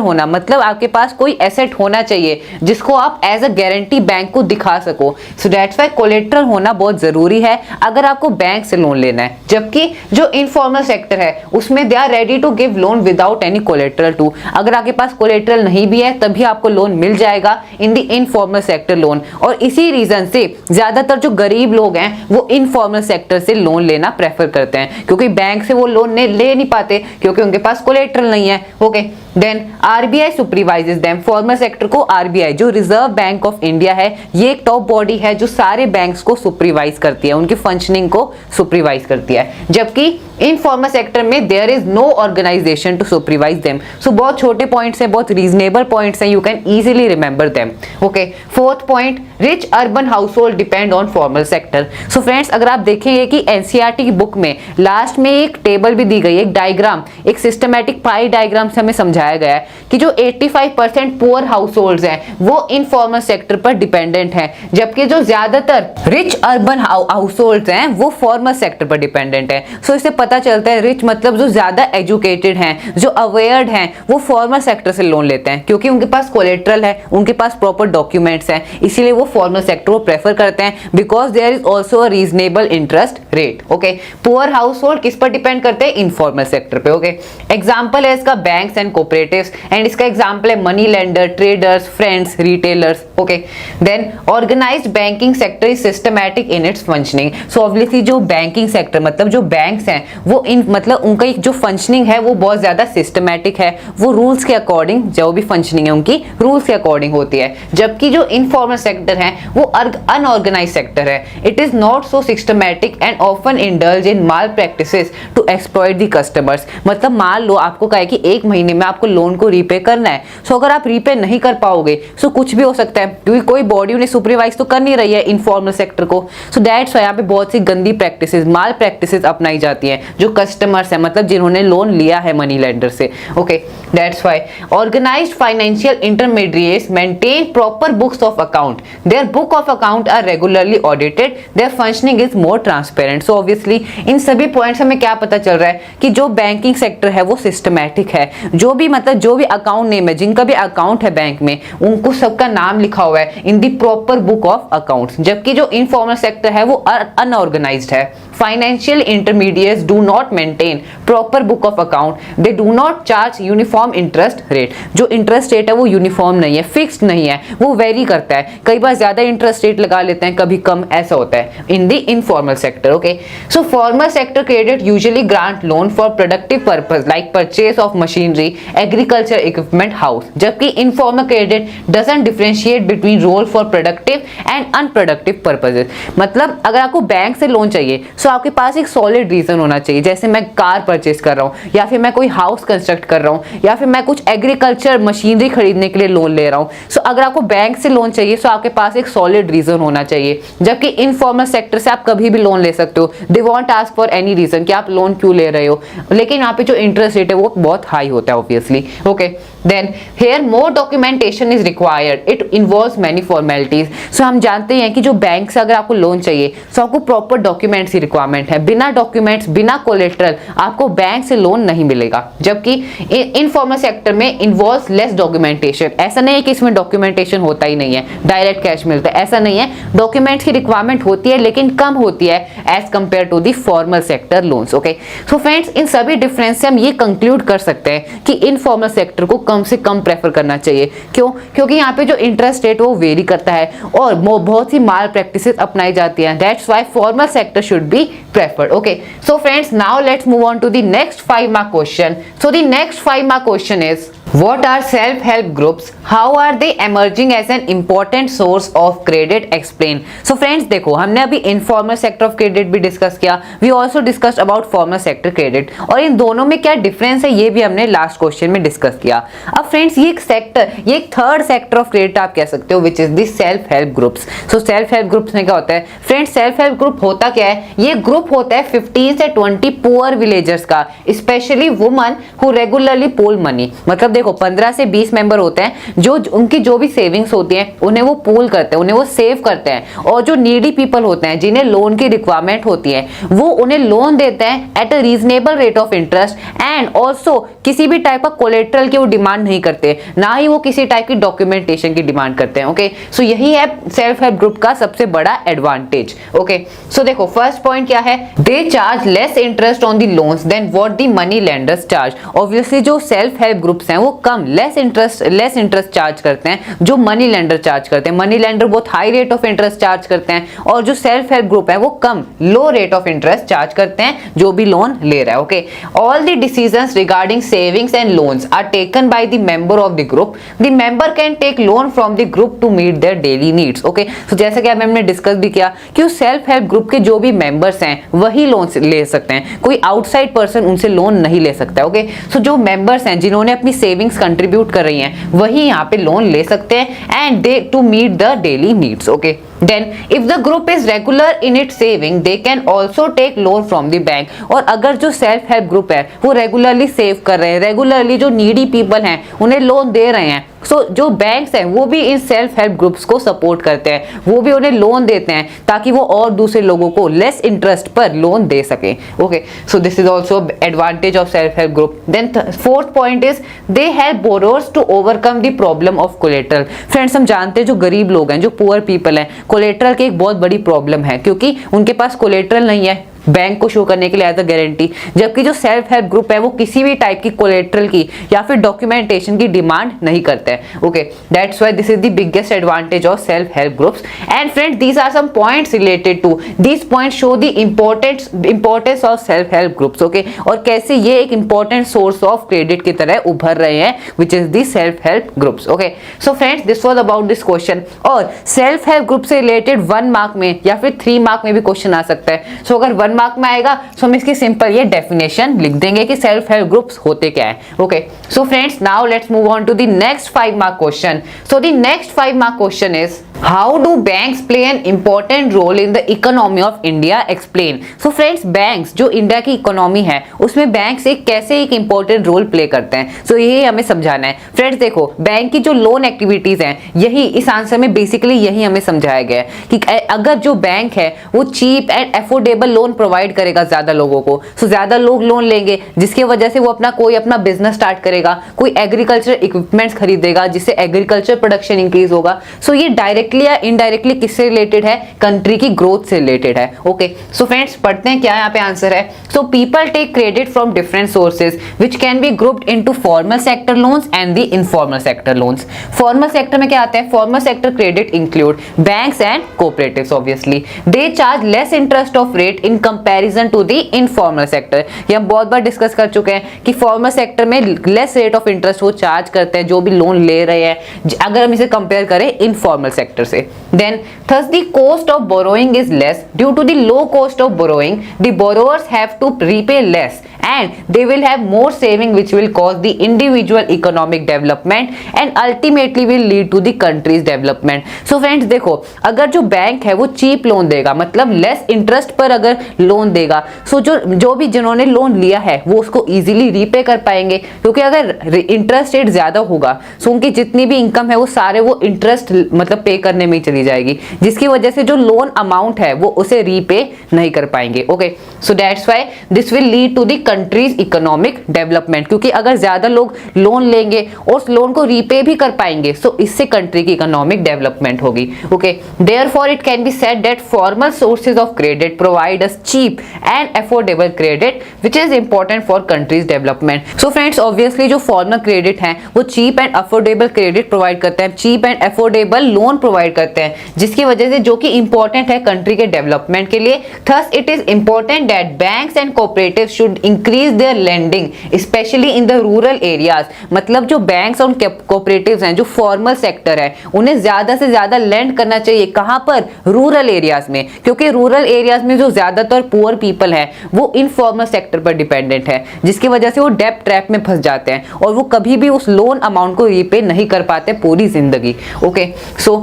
होना मतलब आपके पास कोई एसेट होना चाहिए जिसको आप एज अ गारंटी बैंक को दिखा सको. सो दैट्स व्हाई कोलेट्रल होना बहुत जरूरी है अगर आपको बैंक से लोन लेना है. जबकि जो इनफॉर्मल सेक्टर है उसमें they are ready to give loan without any collateral to. अगर आपके पास कोलेट्रल नहीं भी है तभी आपको लोन मिल जाएगा इन द इनफॉर्मल सेक्टर लोन. और इसी रीजन से ज्यादातर जो गरीब लोग हैं वो इनफॉर्मल सेक्टर से लोन लेना प्रेफर करते हैं, क्योंकि बैंक से वो लोन ले नहीं पाते क्योंकि उनके पास कोलेट्रल नहीं है. Okay, then RBI supervises them. Formal sector को आरबीआई जो रिजर्व बैंक ऑफ इंडिया है, ये एक टॉप बॉडी है जो सारे बैंक्स को सुपरवाइज करती है, उनकी फंक्शनिंग को सुपरवाइज करती है. जबकि इनफॉर्मल सेक्टर में there is no organisation to supervise them. So बहुत छोटे पॉइंट्स हैं, बहुत रीजनेबल पॉइंट्स हैं, you can easily remember them. Okay, fourth point, rich urban household depend on formal sector. So friends अगर आप देखेंगे कि एनसीईआरटी की बुक में लास्ट में एक टेबल भी दी गई है, एक डायग्राम, एक सिस्टमैटिक पाई डायग्राम से हमें समझाया गया है कि जो 85% पुअर हाउस होल्ड्स हैं वो इनफॉर्मल सेक्टर पर डिपेंडेंट हैं, जबकि जो ज्यादातर रिच अर्बन हाउस होल्ड्स हैं वो फॉर्मल सेक्टर पर डिपेंडेंट हैं. सो इससे पता चलता है रिच मतलब जो ज्यादा एजुकेटेड हैं, जो अवेयर्ड हैं, वो फॉर्मल सेक्टर से लोन लेते हैं क्योंकि उनके पास कोलेट्रल है, उनके पास प्रॉपर डॉक्यूमेंट्स हैं, इसीलिए वो फॉर्मल सेक्टर को प्रेफर करते हैं because there is also a reasonable interest rate. Okay, poor household किस पर डिपेंड करते हैं, इनफॉर्मल सेक्टर पे. ओके, एग्जाम्पल है इसका बैंक्स एंड कोऑपरेटिव्स, एंड इसका एग्जाम्पल है money lender, traders, friends, retailers. Okay, then organised banking sector is systematic in its functioning. So obviously जो बैंकिंग सेक्टर मतलब जो बैंक्स हैं वो मतलब उनका जो फंक्शनिंग है वो बहुत ज्यादा सिस्टमैटिक है, वो रूल्स के अकॉर्डिंग जो भी फंक्शनिंग है उनकी रूल्स के अकॉर्डिंग होती है. जबकि जो इनफॉर्मल सेक्टर है वो अनऑर्गेनाइज्ड सेक्टर है. It is not so systematic and often indulge in malpractices to exploit the customers. मतलब मान लो आपको कहे कि 1 महीने में आपको लोन को रीपे करना है, सो अगर आप रीपे नहीं कर पाओगे सो कुछ भी हो सकता है, क्योंकि कोई बॉडी उन्हें सुपरवाइज तो कर नहीं रही है इनफॉर्मल सेक्टर को. सो दैट्स व्हाई यहाँ पे बहुत सी गंदी प्रैक्टिसेस, माल प्रैक्टिसेस अपनाई जाती हैं जो कस्टमर्स है, मतलब जिन्होंने लोन लिया है मनी लेंडर से. Okay, that's why organised financial intermediates maintain proper books of account. Their book of account are regularly audited, their functioning is more transparent. So obviously in सभी पॉइंट्स हमें क्या पता चल रहा है कि जो बैंकिंग सेक्टर है वो सिस्टमैटिक है. जो भी अकाउंट नेम है, जिनका भी अकाउंट है बैंक में, उनको सबका नाम लिखा हुआ है in the proper book of accounts. जबकि जो इनफॉर्मल सेक्टर है वो अनऑर्गेनाइज्ड है। Financial intermediates do not maintain proper book of account, they do not charge uniform interest rate. जो इंटरेस्ट रेट है वो यूनिफॉर्म नहीं है, फिक्स्ड नहीं है, वो वेरी करता है, कई बार ज्यादा इंटरेस्ट रेट लगा लेते हैं, कभी कम, ऐसा होता है in the informal sector. Okay, so formal sector credit usually grant loan for productive purpose like purchase of machinery, agriculture equipment, house, जबकि informal credit doesn't differentiate between role for productive and unproductive purposes. मतलब अगर आपको bank से loan चाहिए तो आपके पास एक solid reason होना चाहिए, जैसे मैं कार परचेज कर रहा हूँ, या फिर मैं कोई हाउस कंस्ट्रक्ट कर रहा हूँ, या फिर मैं कुछ एग्रीकल्चर मशीनरी खरीदने के लिए लोन ले रहा हूँ। सो अगर आपको बैंक से लोन चाहिए तो आपके पास एक सॉलिड रीजन होना चाहिए, जबकि इनफॉर्मल सेक्टर से आप कभी भी लोन ले सकते हो, they won't ask for any reason कि आप लोन क्यों ले रहे हो, लेकिन यहाँ पे जो इंटरेस्ट रेट है वो बहुत हाई होता है obviously. Okay, then here more documentation is required, it involves many formalities. So हम जानते हैं कि जो बैंक से अगर आपको लोन चाहिए तो आपको प्रॉपर डॉक्यूमेंट्स की रिक्वायरमेंट है, बिना डॉक्यूमेंट्स, बिना कोलेटरल आपको बैंक से लोन नहीं मिलेगा, जबकि इनफॉर्मल सेक्टर में इन्वॉल्व्स लेस डॉक्यूमेंटेशन। ऐसा नहीं है कि इसमें डॉक्यूमेंटेशन होता ही नहीं है, डायरेक्ट कैश मिलता है, ऐसा नहीं है, डॉक्यूमेंट्स की रिक्वायरमेंट होती है लेकिन कम होती है as compare to the formal sector loans. Okay, so friends इन सभी डिफरेंस से हम ये कंक्लूड कर सकते हैं कि इनफॉर्मल सेक्टर को कम से कम प्रेफर करना चाहिए। क्यों? क्योंकि यहाँ पे जो इंटरेस्ट रेट वो वेरी करता है और बहुत सी माल प्रैक्टिसेस अपनाई जाती हैं, that's why formal sector should B preferred. Okay, so friends, now let's move on to the next 5 mark question. So the next 5 mark question is, what are self-help groups? How are they emerging as an important source of credit? Explain. So friends, देखो हमने अभी informal sector of credit भी discuss किया, we also discussed about formal sector credit, और इन दोनों में क्या difference है ये भी हमने लास्ट क्वेश्चन में डिस्कस किया। अब फ्रेंड्स ये एक सेक्टर, ये एक थर्ड सेक्टर ऑफ क्रेडिट आप कह सकते हो, which is the self help groups. So self help groups में क्या होता है फ्रेंड्स? सेल्फ हेल्प ग्रुप होता क्या है? ये ग्रुप होता है 15 से 20 पुअर विलेजर्स का, specially woman who regularly pool money. मतलब देखो 15 से 20 मेंबर होते हैं जो उनकी जो भी सेविंग्स होती हैं उन्हें वो पूल करते हैं, उन्हें वो सेव करते हैं, और जो नीडी पीपल होते हैं जिन्हें लोन की रिक्वायरमेंट होती है वो उन्हें लोन देते हैं at a reasonable rate of interest, and also किसी भी टाइप का कोलेट्रल की वो डिमांड नहीं करते, ना ही वो किसी टाइप की डॉक्यूमेंटेशन की डिमांड करते हैं। ओके, सो यही है सेल्फ हेल्प ग्रुप का सबसे बड़ा एडवांटेज। ओके, सो देखो फर्स्ट पॉइंट क्या है? They charge less interest on the loans then what the money lenders charge. Obviously जो सेल्फ हेल्प ग्रुप्स हैं वो कम लेस इंटरेस्ट चार्ज करते हैं जो मनी लेंडर चार्ज करते हैं। मनी लेंडर बहुत high rate of interest charge करते हैं, और जो सेल्फ हेल्प ग्रुप है वो कम low rate of interest charge करते हैं जो भी लोन ले रहा है। Okay, all the decisions regarding savings and loans are taken by the member of the group. The member can take loan from the group to meet their daily needs. Okay, तो जैसा कि हमने discuss भी किया कि self help group के जो भी मेंबर्स हैं वही लोन ले सकते हैं, कोई आउटसाइड पर्सन उनसे लोन नहीं ले सकता। ओके, सो जो मेंबर्स हैं जिन्होंने अपनी सेविंग्स कंट्रीब्यूट कर रही हैं वही यहाँ पे लोन ले सकते हैं, and they to meet the daily needs. Okay, then if the group is regular in its saving they can also take loan from the bank। और अगर जो सेल्फ हेल्प ग्रुप है वो रेगुलरली सेव कर रहे हैं, रेगुलरली जो needy people हैं उन्हें लोन दे रहे हैं, सो जो बैंक्स हैं वो भी इन सेल्फ हेल्प ग्रुप्स को सपोर्ट करते हैं, वो भी उन्हें लोन देते हैं ताकि वो और दूसरे लोगों को लेस इंटरेस्ट पर लोन दे सके। Okay, so this is also advantage of self help group. Then fourth point is they help borrowers to overcome the problem of collateral. Friends हम जानते हैं जो गरीब लोग हैं, जो पुअर पीपल हैं, कोलेटरल की एक बहुत बड़ी प्रॉब्लम है क्योंकि उनके पास कोलेटरल नहीं है बैंक को शो करने के लिए एज अ गारंटी, जबकि जो सेल्फ हेल्प ग्रुप है वो किसी भी टाइप की कोलेटरल की या फिर डॉक्यूमेंटेशन की डिमांड नहीं करते हैं। Okay, that's why this is the biggest advantage of self help groups. And friends these are some points related to these points show the importance of self help groups. Okay, और कैसे ये एक important source of credit की तरह उभर रहे हैं, विच is the self help groups. Okay, so friends this was about this question. और सेल्फ हेल्प ग्रुप से रिलेटेड 1 मार्क में या फिर 3 मार्क में भी क्वेश्चन आ सकता है। सो अगर 1 मार्क में आएगा तो हम इसकी सिंपल ये डेफिनेशन लिख देंगे कि सेल्फ हेल्प ग्रुप्स होते क्या है। Okay, so friends now let's move on to the next 5 mark question. So the next 5 mark question is how do banks play an important role in the economy of India? Explain. So friends banks जो India की economy है उसमें banks कैसे एक important role play करते हैं, सो ये हमें समझाना है। फ्रेंड्स देखो बैंक की जो लोन एक्टिविटीज हैं यही इस आंसर में बेसिकली यही हमें समझाया गया है कि अगर जो बैंक है वो cheap and affordable loan provide करेगा ज्यादा लोगों को, सो ज्यादा लोग लोन लेंगे जिसकी वजह से वो अपना बिजनेस स्टार्ट करेगा, कोई एग्रीकल्चर इक्विपमेंट्स खरीदेगा जिससे एग्रीकल्चर प्रोडक्शन इंक्रीज होगा। सो ये डायरेक्ट डायरेक्टली या इनडायरेक्टली किससे रिलेटेड है, कंट्री की ग्रोथ से रिलेटेड है। ओके, सो फ्रेंड्स पढ़ते हैं क्या यहाँ पे आंसर है। So people take credit from different sources which can be grouped into formal sector loans and the informal sector loans. Formal sector में क्या आता है, formal sector credit include banks and cooperatives obviously, they charge less interest of rate in comparison to the informal sector. ये हम बहुत बार discuss कर चुके हैं कि फॉर्मल सेक्टर में लेस रेट ऑफ इंटरेस्ट वो चार्ज करते हैं जो भी लोन ले रहे हैं, अगर हम इसे कंपेयर करें इनफॉर्मल सेक्टर से। Then thus the cost of borrowing is less due to the low cost of borrowing, the borrowers have to repay less and they will have more saving which will cause the individual economic development and ultimately will lead to the country's development। so friends देखो, अगर जो bank है वो cheap loan देगा, मतलब less interest पर अगर loan देगा, सो जो भी जिन्होंने लोन लिया है वो उसको इजीली रीपे कर पाएंगे, क्योंकि अगर इंटरेस्ट रेट ज्यादा होगा सो उनकी जितनी भी इनकम है वो सारे वो इंटरेस्ट मतलब पे करने में ही चली जाएगी, जिसकी वजह से जो लोन अमाउंट है वो उसे रीपे नहीं कर पाएंगे। Okay, so that's why this will lead to the country's economic development, क्योंकि अगर ज्यादा लोग लोन लेंगे और उस लोन को रीपे भी कर पाएंगे सो इससे कंट्री की इकोनॉमिक डेवलपमेंट होगी। Okay, therefore it can be said that formal sources of credit provide us cheap and affordable credit which is important for country's development. So friends obviously जो formal credit है वो cheap and affordable credit provide करते हैं, cheap and affordable loan provide करते हैं, जिसकी वजह से जो कि इंपॉर्टेंट है कंट्री के डेवलपमेंट के लिए। Thus it is important that banks and cooperatives should increase their lending specially in the rural areas. मतलब जो बैंक्स और कोऑपरेटिव्स हैं, जो फॉर्मल सेक्टर है, उन्हें ज्यादा से ज्यादा लेंड करना चाहिए। कहां पर, रूरल एरियाज में, क्योंकि रूरल एरियाज में जो ज्यादातर पुअर पीपल है वो इनफॉर्मल सेक्टर पर डिपेंडेंट है, जिसकी वजह से वो डेब्ट ट्रैप में फंस जाते हैं और वो कभी भी उस लोन अमाउंट को रीपे नहीं कर पाते पूरी जिंदगी। Okay, so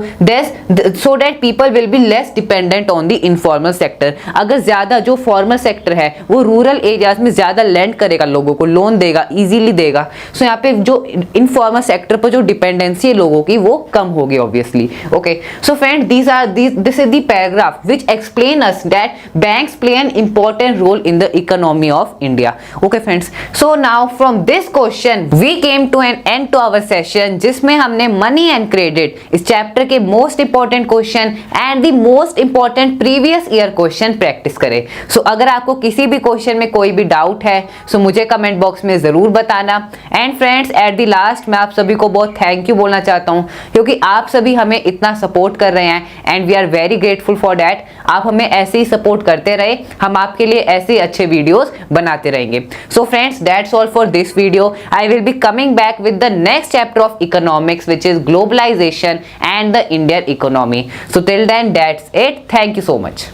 that people will be less dependent on the informal sector. अगर ज्यादा जो फॉर्मल सेक्टर है वो रूरल एरियाज में ज्यादा लेंड करेगा, लोगों को लोन देगा, इजीली देगा, सो यहाँ पे जो इनफॉर्मल सेक्टर पर जो डिपेंडेंसी है लोगों की वो कम होगी obviously. Okay, so friend this is the paragraph which explain us that banks play an important role in the economy of India. Okay friends, so now from this question we came to an end to our session, जिसमें हमने money and credit इस chapter के most important question and the most important previous year question practice करे। सो अगर आपको किसी भी क्वेश्चन में कोई भी डाउट है सो मुझे कमेंट बॉक्स में जरूर बताना। And friends at the last मैं आप सभी को बहुत थैंक यू बोलना चाहता हूं, क्योंकि आप सभी हमें इतना सपोर्ट कर रहे हैं and we are very grateful for that. आप हमें ऐसे ही सपोर्ट करते रहे, हम आपके लिए ऐसे ही अच्छे वीडियोस बनाते रहेंगे। So friends that's all for this video. I will be coming back with the next chapter of economics which is globalisation and the Indian economy. So till then that's it, thank you so much.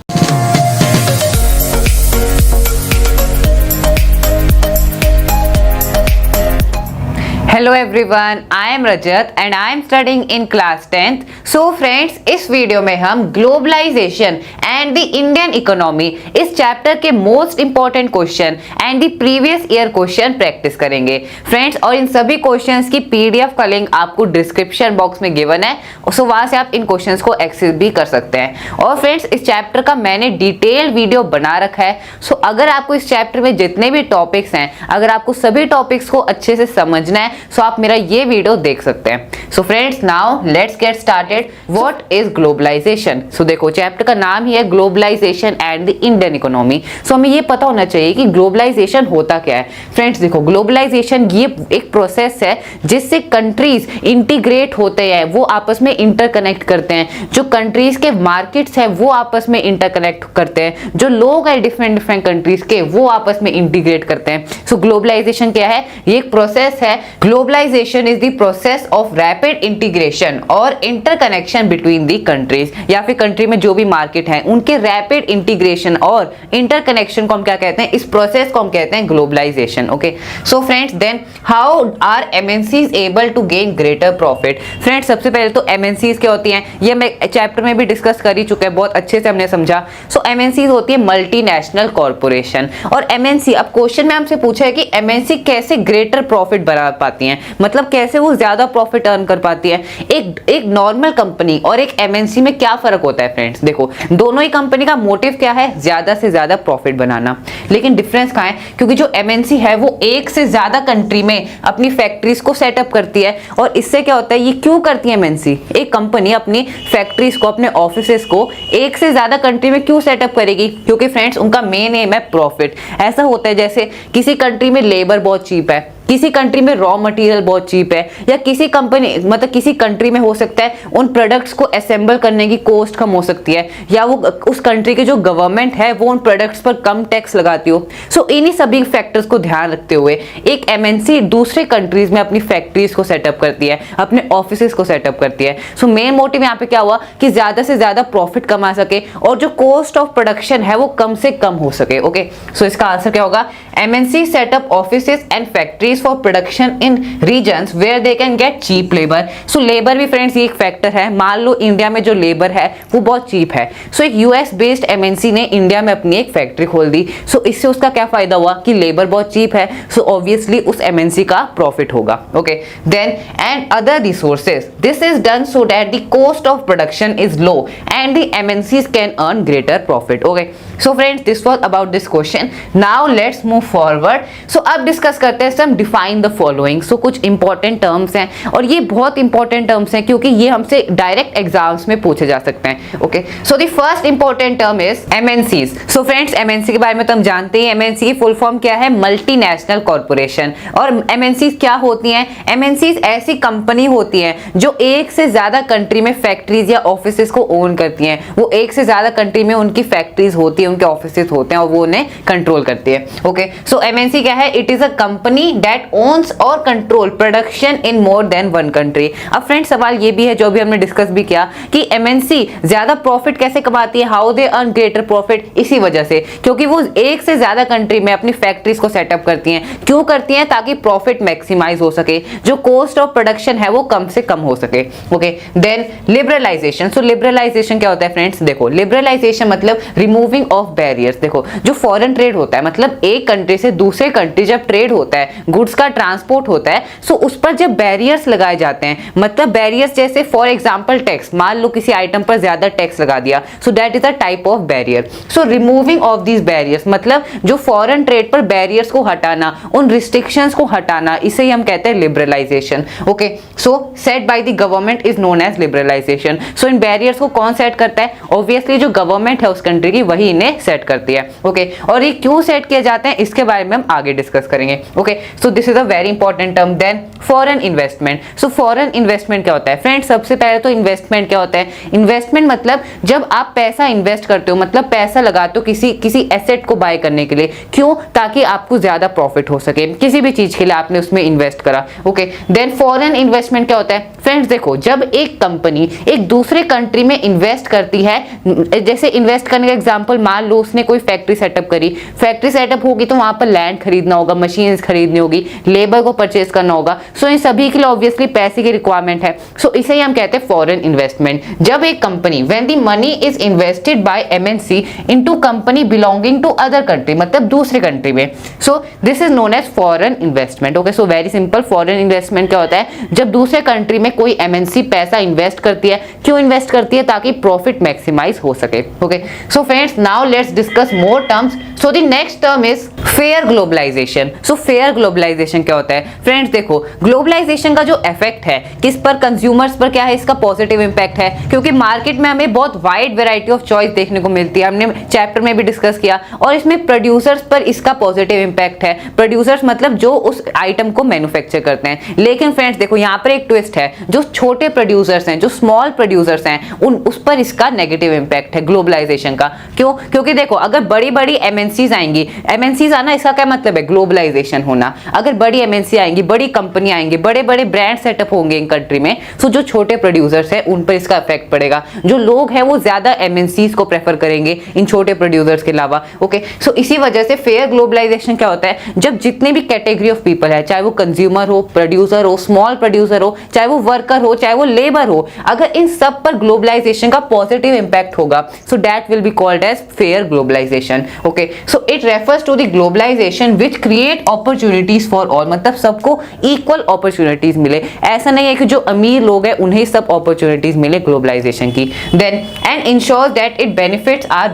Hello everyone, I am Rajat and I am studying in class 10th। So friends इस video में हम globalisation and the Indian economy इस chapter के most important question and the previous year question practice करेंगे friends. और इन सभी questions की PDF का लिंक आपको डिस्क्रिप्शन बॉक्स में गिवन है, सो वहां से आप इन क्वेश्चंस को एक्सेस भी कर सकते हैं। और फ्रेंड्स इस चैप्टर का मैंने डिटेल्ड वीडियो बना रखा है, सो अगर आपको इस चैप्टर में जितने भी टॉपिक्स हैं, अगर आपको सभी टॉपिक्स को अच्छे से समझना है सो आप मेरा ये वीडियो देख सकते हैं। So friends now let's get started. What is globalisation? So देखो चैप्टर का नाम ही है globalisation and the Indian economy. So हमें ये पता होना चाहिए कि ग्लोबलाइजेशन होता क्या है। फ्रेंड्स देखो ग्लोबलाइजेशन ये एक प्रोसेस है जिससे कंट्रीज इंटीग्रेट होते हैं, वो आपस में इंटरकनेक्ट करते हैं। जो कंट्रीज के मार्केट्स है वो आपस में इंटरकनेक्ट करते हैं, जो लोग हैं डिफरेंट डिफरेंट कंट्रीज के वो आपस में इंटीग्रेट करते हैं। सो ग्लोबलाइजेशन क्या है? ये एक प्रोसेस है। Globalisation is the process of rapid integration और इंटरकनेक्शन बिटवीन दी कंट्रीज, या फिर कंट्री में जो भी मार्केट है उनके रैपिड इंटीग्रेशन और इंटरकनेक्शन को हम क्या कहते हैं? इस प्रोसेस को हम कहते हैं globalisation. Okay, so friends then how are MNCs able to gain greater profit? Friends सबसे पहले तो एमएनसीज क्या होती हैं ये मैं चैप्टर में भी डिस्कस कर ही चुका है, बहुत अच्छे से हमने समझा। सो एमएनसीज होती है मल्टीनेशनल कॉर्पोरेशन। और एमएनसी, अब क्वेश्चन में हमसे पूछा है कि एमएनसी कैसे ग्रेटर प्रॉफिट बना पाती पाती हैं, मतलब कैसे वो ज्यादा प्रॉफिट अर्न कर पाती है। एक नॉर्मल कंपनी और एक एमएनसी में क्या फर्क होता है फ्रेंड्स? देखो, दोनों ही कंपनी का मोटिव क्या है? ज्यादा से ज्यादा प्रॉफिट बनाना। लेकिन डिफरेंस कहाँ है? क्योंकि जो एमएनसी है वो एक से ज्यादा कंट्री में अपनी फैक्ट्रीज को सेटअप करती है। और इससे क्या होता है, ये क्यों करती है एमएनसी? एक कंपनी अपनी फैक्ट्रीज को, अपने ऑफिसेस को एक से ज्यादा कंट्री में क्यों सेटअप करेगी? क्योंकि फ्रेंड्स उनका मेन एम है प्रॉफिट। ऐसा होता है जैसे किसी कंट्री में लेबर बहुत चीप है, किसी कंट्री में रॉ मटेरियल बहुत चीप है, या किसी कंपनी मतलब किसी कंट्री में हो सकता है उन प्रोडक्ट्स को असेंबल करने की कॉस्ट कम हो सकती है, या वो उस कंट्री की जो गवर्नमेंट है वो उन प्रोडक्ट्स पर कम टैक्स लगाती हो। सो इन्हीं सभी फैक्टर्स को ध्यान रखते हुए एक एमएनसी दूसरे कंट्रीज में अपनी फैक्ट्रीज को सेटअप करती है, अपने ऑफिसेस को सेटअप करती है। सो मेन मोटिव यहाँ पे क्या हुआ कि ज्यादा से ज्यादा प्रॉफिट कमा सके और जो कॉस्ट ऑफ प्रोडक्शन है वो कम से कम हो सके। ओके, सो इसका आंसर क्या होगा? MNC setup offices and factories for production in regions where they can get cheap labor। so labor भी फ्रेंड्स ये एक फैक्टर है। मान लो इंडिया में जो लेबर है वो बहुत चीप है, सो एक यूएस बेस्ड एमएनसी ने इंडिया में अपनी एक फैक्ट्री खोल दी। सो इससे उसका क्या फायदा हुआ कि लेबर बहुत चीप है, सो ऑब्वियसली उस एमएनसी का प्रॉफिट होगा। Okay, then and other resources, this is done so that the cost of production is low and the MNCs can earn greater profit. Okay, so friends this was about this question. Now let's move forward. So अब discuss करते हैं some define the following. So कुछ important terms हैं और ये बहुत important terms हैं क्योंकि ये हमसे डायरेक्ट एग्जाम्स में पूछे जा सकते हैं। Okay, so the first important term is MNCs. So friends MNC के बारे में तो हम जानते हैं, एमएनसी की फुल फॉर्म क्या है? Multinational corporation. और एमएनसीज क्या होती हैं? एमएनसीज ऐसी कंपनी होती हैं जो एक से ज्यादा कंट्री में फैक्ट्रीज या ऑफिसेज को ओन करती हैं। वो एक से ज्यादा कंट्री में उनकी फैक्ट्रीज होती है, उनके ऑफिसेज होते हैं और वो उन्हें कंट्रोल करती है। ओके, सो एमएनसी क्या है? It is a company that owns और control production in more than one country. अब फ्रेंड्स सवाल ये भी है जो भी हमने डिस्कस भी किया कि एमएनसी ज्यादा प्रॉफिट कैसे कमाती है? How they earn greater profit? इसी वजह से क्योंकि वो एक से ज्यादा कंट्री में अपनी फैक्ट्रीज को सेटअप करती हैं। क्यों करती हैं? ताकि प्रॉफिट मैक्सिमाइज हो सके, जो कॉस्ट ऑफ प्रोडक्शन है वो कम से कम हो सके। Okay, then liberalisation. So liberalisation क्या होता है फ्रेंड्स? देखो, लिबरलाइजेशन मतलब रिमूविंग ऑफ बैरियर्स। देखो, जो फॉरेन ट्रेड होता है, मतलब एक कंट्री से दूसरे कंट्री जब ट्रेड होता है, गुड्स का ट्रांसपोर्ट होता है, सो उस पर जब बैरियर्स लगाए जाते हैं, मतलब बैरियर्स जैसे फॉर एग्जांपल टैक्स, मान लो किसी आइटम पर ज्यादा टैक्स लगा दिया, सो that is a type of barrier. So removing of these barriers मतलब जो फॉरेन ट्रेड पर बैरियर्स को हटाना, उन रिस्ट्रिक्शंस को हटाना, इसे ही हम कहते हैं liberalisation. Okay, so set by the government is known as liberalisation. So इन बैरियर्स को कौन सेट करता है? ऑब्वियसली जो गवर्नमेंट है उस कंट्री की, वही इन्हें सेट करती है। ओके, और ये क्यों सेट किए जाते हैं इसके बारे में हम आगे डिस्कस करेंगे। Okay, so this is a very important term. Then foreign investment. So foreign investment क्या होता है फ्रेंड्स? सबसे पहले तो इन्वेस्टमेंट क्या होता है? इन्वेस्टमेंट मतलब जब आप पैसा इन्वेस्ट करते हो, मतलब पैसा लगाते हो किसी एसेट को बाय करने के लिए। क्यों? ताकि आपको ज्यादा प्रॉफिट हो सके, किसी भी चीज के लिए आपने उसमें इन्वेस्ट करा। ओके, देन फॉरेन इन्वेस्टमेंट क्या होता है फ्रेंड्स? देखो, जब एक कंपनी एक दूसरे कंट्री में इन्वेस्ट करती है, जैसे इन्वेस्ट करने का एग्जांपल मान लो उसने कोई फैक्ट्री सेटअप करी, फैक्ट्री सेटअप होगी तो वहां पर लैंड खरीदना होगा, मशीन्स खरीदनी होगी, लेबर को परचेज करना होगा। सो इन सभी के लिए ऑब्वियसली पैसे की रिक्वायरमेंट है। सो इसे ही हम कहते हैं फॉरेन इन्वेस्टमेंट। जब एक company when the money is invested by MNC into company belonging to other country, मतलब दूसरे कंट्री में, so this is known as foreign investment. Okay, so very simple, foreign investment क्या होता है? जब दूसरे कंट्री में कोई एमएनसी पैसा इन्वेस्ट करती है। क्यों इन्वेस्ट करती है? ताकि प्रॉफिट मैक्सिमाइज हो सके। Okay, so friends now let's discuss more terms. So the next term is fair globalisation. So fair globalisation क्या होता है फ्रेंड्स? देखो, ग्लोबलाइजेशन का जो इफेक्ट है किस पर? कंज्यूमर्स पर क्या है? इसका पॉजिटिव इंपैक्ट है, क्योंकि मार्केट में हमें बहुत वाइड वैरायटी ऑफ चॉइस देखने को मिलती है, हमने चैप्टर में भी डिस्कस किया। और इसमें प्रोड्यूसर्स पर इसका पॉजिटिव इंपैक्ट है। प्रोड्यूसर्स मतलब जो उस आइटम को मैन्युफैक्चर करते हैं। लेकिन फ्रेंड्स देखो, यहाँ पर एक ट्विस्ट है, जो छोटे प्रोड्यूसर्स हैं, जो स्मॉल प्रोड्यूसर्स हैं, उस पर इसका नेगेटिव इंपैक्ट है ग्लोबलाइजेशन का। क्यों? क्योंकि देखो, अगर बड़ी बड़ी एमएनसीज आएंगी, एमएनसीज आना इसका क्या मतलब है? ग्लोबलाइजेशन होना। अगर बड़ी एमएनसी आएंगी, बड़ी कंपनी आएंगी, बड़े बड़े ब्रांड सेटअप होंगे इन कंट्री में, सो जो छोटे प्रोड्यूसर्स हैं उन पर इसका इफेक्ट पड़ेगा। जो लोग हैं वो ज्यादा एमएनसीज को प्रेफर करेंगे इन छोटे प्रोड्यूसर्स के अलावा। ओके, सो इसी वजह से फेयर ग्लोबलाइजेशन क्या होता है? जब जितने भी कैटेगरी ऑफ पीपल है, चाहे वो कंज्यूमर हो, प्रोड्यूसर हो, स्मॉल प्रोड्यूसर हो, चाहे वो वर्कर हो, चाहे वो लेबर हो, अगर इन सब पर ग्लोबलाइजेशन का पॉजिटिव इंपैक्ट होगा, so that will be called as fair globalisation. Okay, so it refers to the globalisation which create opportunities for all, मतलब सबको इक्वल अपॉर्चुनिटीज मिले। ऐसा नहीं है कि जो अमीर लोग हैं उन्हें सब अपॉर्चुनिटीज मिले ग्लोबलाइजेशन की। Then and ensure that it benefits are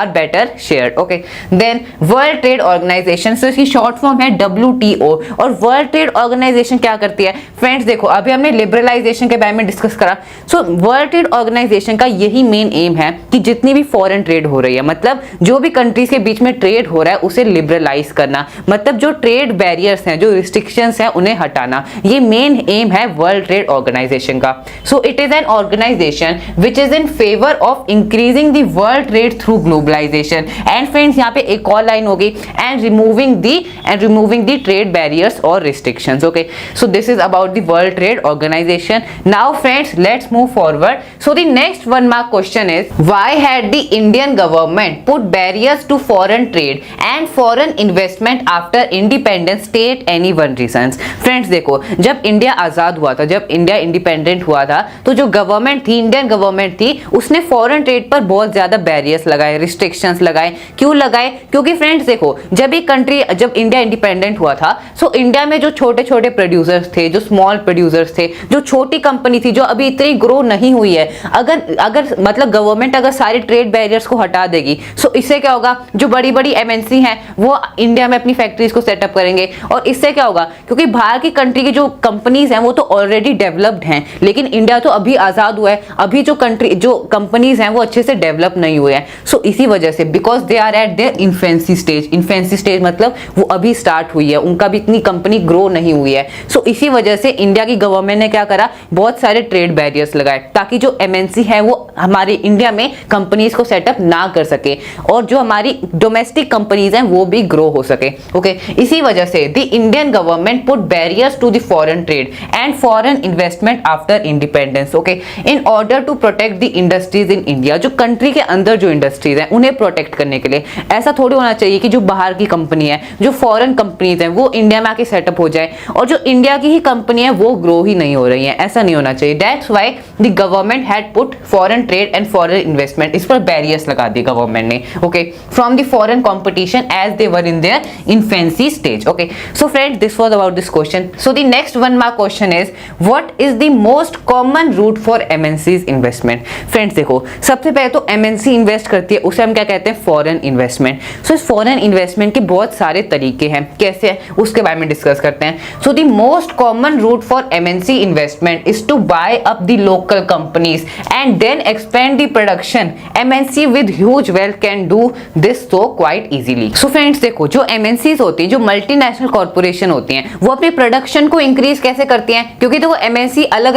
better shared. Okay, then world trade organisation, so इसकी शॉर्ट फॉर्म है WTO। और वर्ल्ड ट्रेड ऑर्गेनाइजेशन क्या करती है फ्रेंड्स? देखो अभी हमने लिबरलाइजेशन के बारे में डिस्कस करा। सो वर्ल्ड ट्रेड ऑर्गेनाइजेशन का यही मेन एम है कि जितनी भी फॉरेन ट्रेड हो रही है, मतलब जो भी कंट्रीज के बीच में ट्रेड हो रहा है उसे लिबरलाइज करना, मतलब जो ट्रेड बैरियर्स हैं, जो रिस्ट्रिक्शंस हैं उन्हें हटाना, ये मेन एम है वर्ल्ड ट्रेड ऑर्गेनाइजेशन का। So it is an organisation which is in favour of increasing the world trade through globalisation. And friends यहाँ पे एक और लाइन होगी, and removing the trade barriers और restrictions. Okay, so this is about the world trade organisation. Now friends let's move forward. So the next 1 mark question is, why had the Indian government put barriers to foreign trade and foreign investment after independence? State any one reasons. Friends देखो, जब India आजाद हुआ था, जब India independent हुआ था, तो जो government थी, इंडियन गवर्नमेंट थी, उसने फॉरेन ट्रेड पर बहुत ज्यादा बैरियर्स लगाए, रिस्ट्रिक्शंस लगाए। क्यों लगाए? क्योंकि फ्रेंड्स देखो, जब इंडिया इंडिपेंडेंट हुआ था, सो इंडिया में जो छोटे छोटे प्रोड्यूसर्स थे, जो स्मॉल प्रोड्यूसर्स थे, जो छोटी कंपनी थी, जो अभी इतनी ग्रो नहीं हुई है, अगर मतलब गवर्नमेंट अगर सारे ट्रेड बैरियर्स को हटा देगी, सो इससे क्या होगा? जो बड़ी बड़ी MNC हैं वो इंडिया में अपनी फैक्ट्रीज को सेटअप करेंगे। और इससे क्या होगा? क्योंकि बाहर की कंट्री की जो कंपनीज हैं वो तो ऑलरेडी डेवलप्ड हैं, लेकिन इंडिया तो अभी आजाद हुआ है, अभी जो कंपनीज हैं वो अच्छे से डेवलप नहीं हुए हैं। सो इसी वजह से, because they are at their infancy stage, मतलब वो अभी स्टार्ट हुई है, उनका भी इतनी कंपनी ग्रो नहीं हुई है। सो इसी वजह से इंडिया की गवर्नमेंट ने क्या करा? बहुत सारे ट्रेड बैरियर्स लगाए, ताकि जो MNC है वो हमारे इंडिया में कंपनीज को सेटअप ना कर सके, और जो हमारी डोमेस्टिक कंपनीज हैं वो भी ग्रो हो सके। ओके, इसी वजह से the Indian government put barriers to the foreign trade and foreign investment after independence. Okay, in order to protect the industries in India, जो कंट्री के अंदर जो इंडस्ट्रीज हैं उन्हें प्रोटेक्ट करने के लिए। ऐसा थोड़ी होना चाहिए कि जो बाहर की कंपनी है, जो फॉरेन कंपनीज हैं, वो इंडिया में आके सेटअप हो जाए, और जो इंडिया की ही कंपनी है वो ग्रो ही नहीं हो रही है। ऐसा नहीं होना चाहिए। That's why the government had put foreign trade and foreign investment, इस पर बैरियर्स लगा दी गवर्नमेंट ने। Okay, from the foreign competition as they were in their infancy stage. Okay, so friends this was about this question. So the next 1 mark question is, what is the most common route for MNC's investment? Friends देखो, सबसे पहले तो MNC invest करती है, उसे हम क्या कहते हैं? Foreign investment. सो इस फॉरेन इन्वेस्टमेंट के बहुत सारे तरीके हैं, कैसे है उसके बारे में डिस्कस करते हैं। So the most common route for MNC investment is to buy up the local companies and then expand the production. MNC with huge wealth can do this so quite easily. So friends देखो, जो MNCs होती है, जो multinational corporation होती हैं, वो अपनी production को इंक्रीज कैसे करती हैं? क्योंकि देखो MNC अलग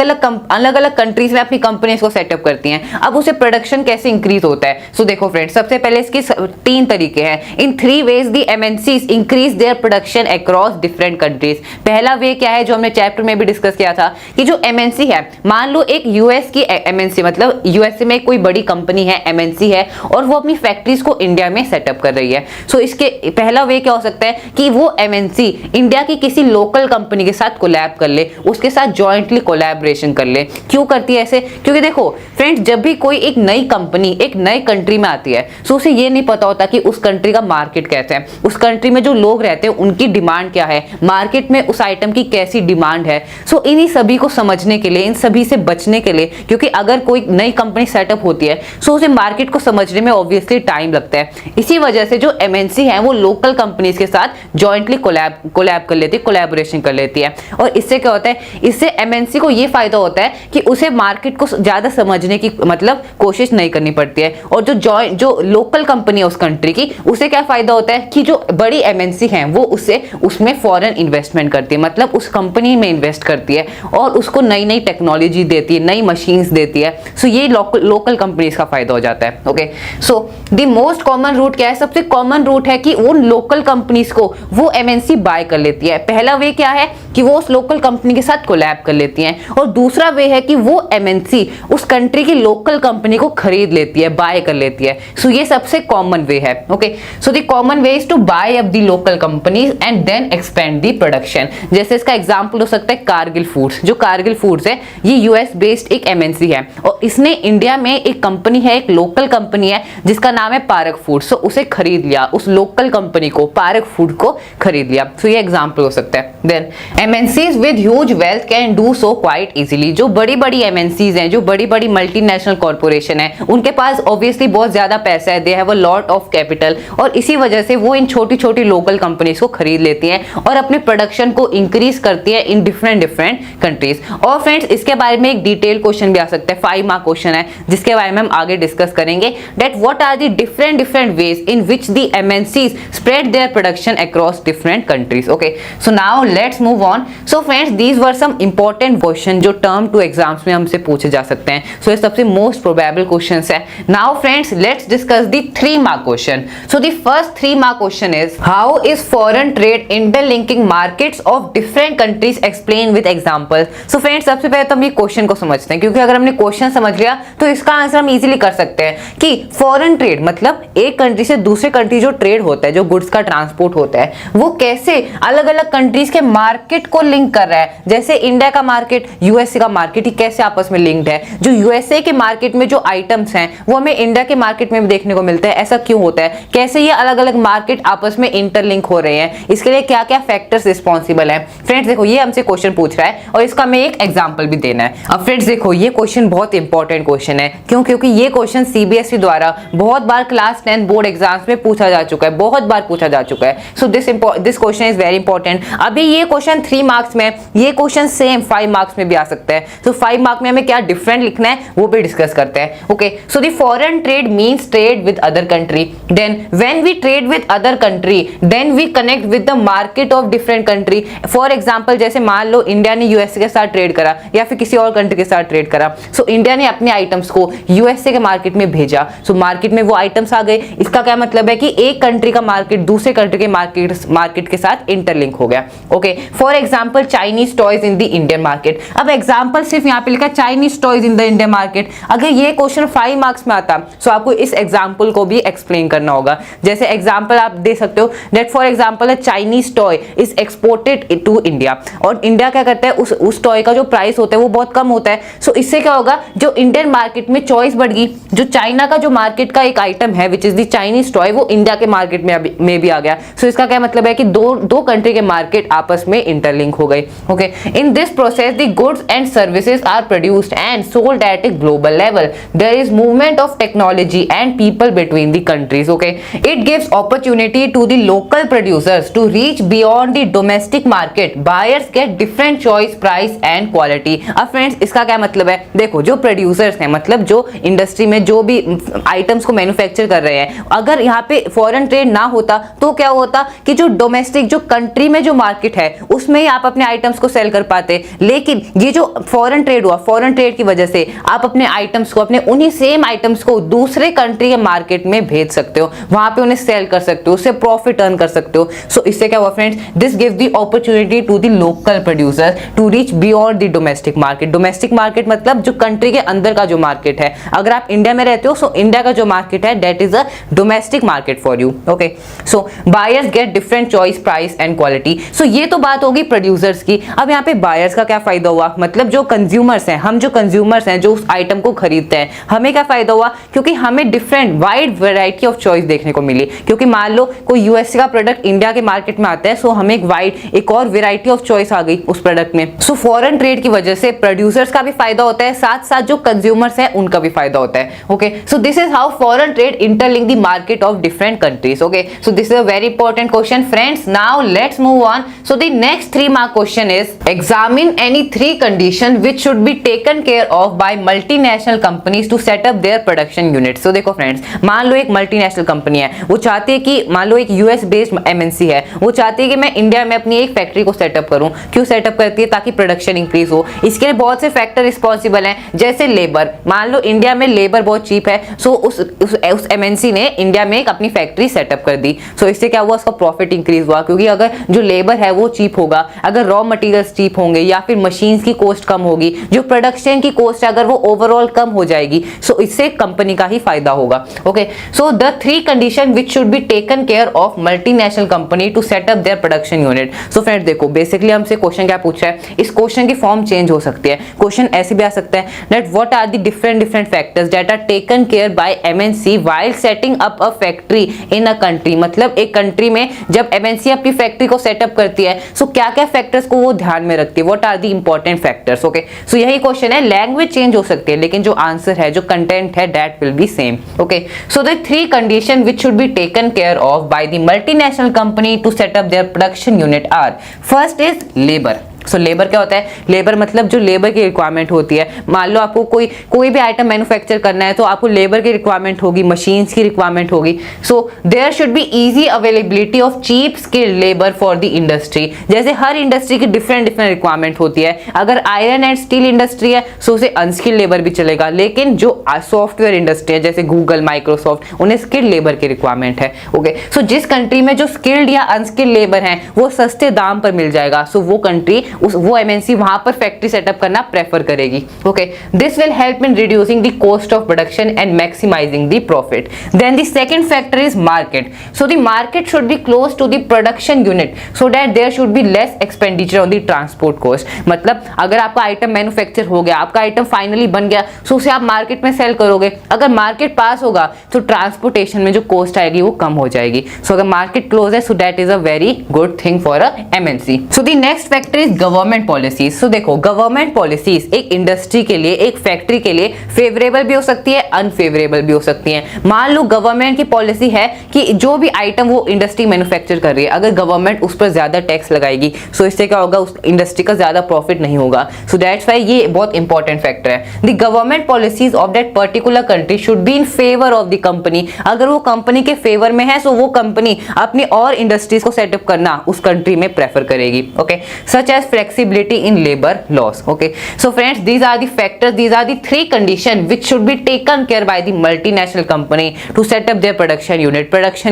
अलग कंट्रीज में अपनी कंपनीज को सेटअप करती हैं। अब उसे प्रोडक्शन कैसे इंक्रीज होता है? सो देखो फ्रेंड्स, सबसे पहले इसके 3 तरीके हैं। इन 3 ways the MNCs increase their production across different countries. पहला वे क्या है, जो हमने चैप्टर में भी डिस्कस किया था, कि जो MNC है, मान लो एक US की MNC, मतलब USA में कोई बड़ी कंपनी है, MNC है, और वो अपनी फैक्ट्रीज को इंडिया में सेटअप कर रही है। सो इसके पहला वे क्या हो सकता है कि वो MNC इंडिया की किसी लोकल कंपनी के साथ कोलैब कर ले, उसके साथ जॉइंटली कोलैबोरेशन कर ले। क्यों करती है ऐसे? क्योंकि देखो फ्रेंड्स, जब भी कोई एक नई कंपनी एक नए कंट्री में आती है, सो उसे ये नहीं पता होता कि उस कंट्री का मार्केट कैसा है, उस कंट्री में जो लोग रहते हैं उनकी डिमांड क्या है, मार्केट में उस आइटम की कैसी डिमांड है। सो इन्हीं सभी को समझने के लिए, इन सभी से बचने के लिए, क्योंकि अगर कोई नई कंपनी सेटअप होती है, सो उसे मार्केट को समझने में ऑब्वियसली टाइम लगता है। इसी वजह से जो MNC है वो लोकल कंपनीज के साथ जॉइंटली कोलैब कर लेती है, कोलैबोरेशन कर लेती है। और इससे क्या होता है? इससे MNC को ये फायदा होता है कि उसे मार्केट को ज्यादा समझने की मतलब कोशिश नहीं करनी पड़ती है। और जो लोकल कंपनी है उस कंट्री की, उसे क्या फायदा होता है कि जो बड़ी MNC हैं वो उसमें फॉरेन इन्वेस्टमेंट करती है, मतलब उस कंपनी में इन्वेस्ट करती है और उसको नई नई टेक्नोलॉजी देती है, नई मशीन्स देती है। सो ये लोकल कंपनीज का फायदा हो जाता है। Okay, so the most common route क्या है? सबसे कॉमन रूट है कि उन लोकल कंपनीज को वो MNC बाय कर लेती है। पहला वे क्या है कि वो उस लोकल कंपनी के साथ कोलैब कर लेती हैं, और दूसरा वे है कि वो MNC उस कंट्री की लोकल कंपनी को खरीद लेती है, बाय कर लेती है। सो ये सबसे कॉमन वे है। Okay, so the common way is to buy up the local companies and then expand the production. जैसे इसका एग्जांपल हो सकता है कारगिल फूड्स। जो कारगिल फूड्स है ये US बेस्ड एक MNC है, और इसने इंडिया में एक कंपनी है, एक लोकल कंपनी है जिसका नाम है पारक फूड। सो उसे खरीद लिया, उस लोकल कंपनी को, पारक फूड को खरीद लिया। तो ये एग्जाम्पल हो सकता है। Then MNCs with huge wealth can do so quite easily. जो बड़ी बड़ी MNCs हैं, जो बड़ी बड़ी मल्टीनेशनल कॉर्पोरेशन है, उनके पास ऑब्वियसली बहुत ज्यादा पैसा है, they have a lot of capital, और इसी वजह से वो इन छोटी छोटी लोकल कंपनीज को खरीद लेती हैं और अपने प्रोडक्शन को इंक्रीज करती है इन डिफरेंट डिफरेंट कंट्रीज। और फ्रेंड्स इसके बारे में एक डिटेल क्वेश्चन भी आ सकता है, 5 मार्क क्वेश्चन है, जिसके बारे में हम आगे डिस्कस करेंगे, that what are the different different ways in which the MNCs spread their production across different countries. Okay, so now let's move on. So friends, these were some important question जो term 2 exams में हमसे पूछे जा सकते हैं। So ये सबसे most probable questions है। Now friends, let's discuss the 3 mark question. So the first 3 mark question is, how is foreign trade interlinking markets of different countries explained with example? So friends, सबसे पहले तो हम ये question को समझते हैं, क्योंकि अगर हमने क्वेश्चन समझ लिया तो इसका आंसर हम इजीली कर सकते हैं कि फॉरेन ट्रेड मतलब एक कंट्री से दूसरे कंट्री जो ट्रेड होता है, जो गुड्स का ट्रांसपोर्ट होता है, वो कैसे अलग अलग कंट्रीज के मार्केट को लिंक कर रहा है। जैसे इंडिया का मार्केट यूएसए का मार्केट ही कैसे आपस में लिंक्ड है, जो यूएसए के मार्केट में जो आइटम्स हैं वो हमें इंडिया के मार्केट में भी देखने को मिलता है, ऐसा क्यों होता है, कैसे ये अलग अलग मार्केट आपस में इंटरलिंक हो रहे हैं, इसके लिए क्या क्या फैक्टर्स रिस्पॉन्सिबल है। फ्रेंड्स देखो, ये हमसे क्वेश्चन पूछ रहा है और इसका हमें एक एग्जाम्पल भी देना है। अब फ्रेंड्स देखो, ये क्वेश्चन बहुत इंपॉर्टेंट क्वेश्चन है, क्यों? क्योंकि ये क्वेश्चन सीबीएसई द्वारा बहुत बार क्लास 10 बोर्ड एग्जाम्स में पूछा जा चुका है, बहुत बार पूछा जा चुका है। सो this question is very important. अभी ये क्वेश्चन 3 मार्क्स में, ये क्वेश्चन सेम 5 मार्क्स में भी आ सकता है। सो 5 मार्क में हमें क्या डिफरेंट लिखना है वो भी डिस्कस करते हैं। Okay, so the foreign trade means trade with other country, then when we trade with other country then we connect with the market of different country. For example, जैसे मान लो इंडिया ने USA के साथ trade करा या फिर किसी और कंट्री के साथ ट्रेड करा। सो इंडिया ने अपने आइटम्स को यूएसए के मार्केट में भेजा, सो मार्केट में वो आइटम्स आ गए। इसका क्या मतलब है कि एक कंट्री का मार्केट दूसरे कंट्री के मार्केट के साथ इंटरलिंक हो गया। Okay, for example Chinese toys in the Indian market. अब एग्जांपल सिर्फ यहां पे लिखा Chinese toys in the Indian market. अगर ये क्वेश्चन 5 मार्क्स में आता तो आपको इस एग्जांपल को भी एक्सप्लेन करना होगा। जैसे एग्जांपल आप दे सकते हो that for example a Chinese toy is exported to India, और इंडिया क्या करता है, उस टॉय का जो प्राइस होता है वो बहुत कम होता है। सो इससे क्या होगा, जो इंडियन मार्केट में चॉइस बढ़ गई, जो चाइना का जो मार्केट का एक आइटम है विच इज द चाइनीज टॉय, वो इंडिया के मार्केट में भी आ गया। सो इसका क्या मतलब है कि दो कंट्री के मार्केट आपस में इंटरलिंक हो गए। Okay, in this process the goods and services are produced and sold at a global level. There is movement of technology and people between the countries. Okay, it gives opportunity to the local producers to reach beyond the domestic market. Buyers get different choice, price and quality. अब friends इसका क्या मतलब है, देखो जो producers हैं, मतलब जो इंडस्ट्री में जो भी आइटम्स को मैन्युफैक्चर कर रहे हैं, अगर यहाँ पे फॉरेन ट्रेड ना होता तो क्या होता कि जो डोमेस्टिक जो कंट्री में जो मार्केट है उसमें ही आप अपने आइटम्स को सेल कर पाते। लेकिन ये जो फॉरेन ट्रेड हुआ, फॉरेन ट्रेड की वजह से आप अपने आइटम्स को, अपने उन्हीं सेम आइटम्स को दूसरे कंट्री के मार्केट में भेज सकते हो, वहां पे उन्हें सेल कर सकते हो, उससे प्रॉफिट अर्न कर सकते हो। सो इससे क्या हुआ friends, this gives the opportunity to the local producer to reach beyond the domestic market. Domestic market मतलब जो कंट्री के अंदर का जो मार्केट है। अगर आप इंडिया में रहते हो, सो इंडिया का जो मार्केट है that is a domestic market for you. Okay, so buyers get different choice, price and quality. So ये तो बात होगी प्रोड्यूसर्स की। अब यहाँ पे बायर्स का क्या फायदा हुआ, मतलब जो कंज्यूमर्स हैं, हम जो कंज्यूमर्स हैं जो उस आइटम को खरीदते हैं, हमें क्या फायदा हुआ, क्योंकि हमें different wide variety of choice देखने को मिली। क्योंकि मान लो कोई यूएसए का प्रोडक्ट इंडिया के मार्केट में आता है, सो हमें एक और वैरायटी ऑफ चॉइस आ गई उस प्रोडक्ट में। सो फॉरेन ट्रेड की वजह से प्रोड्यूसर्स का भी फायदा होता है, साथ साथ जो कंज्यूमर्स हैं उनका भी फायदा होता है। Okay, so this is how foreign trade interlink the market of different countries. Okay, so this is a very important question friends. Now let's move on. So the next 3 mark question is, examine any 3 condition which should be taken care of by multinational companies to set up their production unit. So देखो friends, मान लो एक multinational company है, वो चाहती है कि, मान लो एक यूएस बेस्ड एमएनसी है, वो चाहती है कि मैं इंडिया में अपनी एक फैक्ट्री को सेटअप करूं। क्यों सेटअप करती है, ताकि प्रोडक्शन इंक्रीज हो। इसके लिए बहुत से फैक्टर रिस्पॉन्सिबल हैं, जैसे लेबर। मान लो इंडिया में लेबर बहुत चीप है, सो उस एमएनसी ने इंडिया में एक अपनी फैक्ट्री सेटअप कर दी। सो इससे क्या हुआ, उसका प्रॉफिट इंक्रीज हुआ, क्योंकि अगर जो लेबर है वो चीप होगा, अगर रॉ मटेरियल्स चीप होंगे या फिर मशीन्स की कॉस्ट कम होगी, जो प्रोडक्शन की कॉस्ट है अगर वो ओवरऑल कम हो जाएगी, सो इससे कंपनी का ही फायदा होगा। Okay, so the 3 condition which should be taken care of multinational company to set up their production unit. So friends देखो, बेसिकली हमसे क्वेश्चन क्या पूछा है, इस क्वेश्चन की फॉर्म चेंज हो सकती है। क्वेश्चन ऐसे भी आ सकता है that what are the different factors that are taken care by MNC while setting up a factory in a country. मतलब एक कंट्री में जब एमएनसी अपनी फैक्ट्री को सेटअप करती है, सो क्या क्या फैक्टर्स को वो ध्यान में रखती है, what are the important factors. Okay, so यही क्वेश्चन है। लैंग्वेज चेंज हो सकती है लेकिन जो आंसर है, जो कंटेंट है, that will be same. Okay, so the 3 condition which should be taken care of by the multinational company to set up their production unit are, first is labour. So labour क्या होता है? Labour मतलब जो labour की requirement होती है। मान लो आपको कोई भी आइटम मैन्युफैक्चर करना है तो आपको लेबर की रिक्वायरमेंट होगी, मशीन्स की रिक्वायरमेंट होगी। So there should be easy availability of cheap skilled labour for the industry. जैसे हर इंडस्ट्री की डिफरेंट रिक्वायरमेंट होती है। अगर आयरन एंड स्टील इंडस्ट्री है सो उसे अनस्किल्ड लेबर भी चलेगा, लेकिन जो सॉफ्टवेयर इंडस्ट्री है जैसे गूगल, माइक्रोसॉफ्ट, उन्हें स्किल्ड लेबर की रिक्वायरमेंट है। ओके, सो जिस कंट्री में जो स्किल्ड या अनस्किल्ड लेबर है वो सस्ते दाम पर मिल जाएगा, सो वो कंट्री वो एमएनसी वहां पर फैक्ट्री सेटअप करना प्रेफर करेगी। Okay, this will help in reducing the cost of production and maximising the profit. Then the second factor is market. So the market should be close to the production unit so that there should be less expenditure on the transport cost. मतलब अगर आपका item manufacture हो गया, आपका item finally बन गया, सो उसे आप मार्केट में सेल करोगे। अगर मार्केट पास होगा तो ट्रांसपोर्टेशन में जो कॉस्ट आएगी वो कम हो जाएगी। सो अगर मार्केट क्लोज है so that is a very good thing for a MNC. So the next factor is government policies. So देखो, गवर्नमेंट पॉलिसीज एक इंडस्ट्री के लिए, एक फैक्ट्री के लिए फेवरेबल भी हो सकती है, अनफेवरेबल भी हो सकती है। मान लो गवर्नमेंट की पॉलिसी है कि जो भी आइटम वो इंडस्ट्री मैन्युफैक्चर कर रही है, अगर गवर्नमेंट उस पर ज्यादा टैक्स लगाएगी सो इससे क्या होगा, उस इंडस्ट्री का ज्यादा प्रॉफिट नहीं होगा। सो दैट्स व्हाई ये बहुत इंपॉर्टेंट फैक्टर है। The government policies of that particular country should be in favour of the company. अगर वो कंपनी के फेवर में है सो वो कंपनी अपनी और इंडस्ट्रीज को सेटअप करना उस कंट्री में प्रेफर करेगी। Okay, such as flexibility in labor laws. Okay, so friends, these are the factors, these are the 3 conditions which should be taken care by the multinational company to set up their production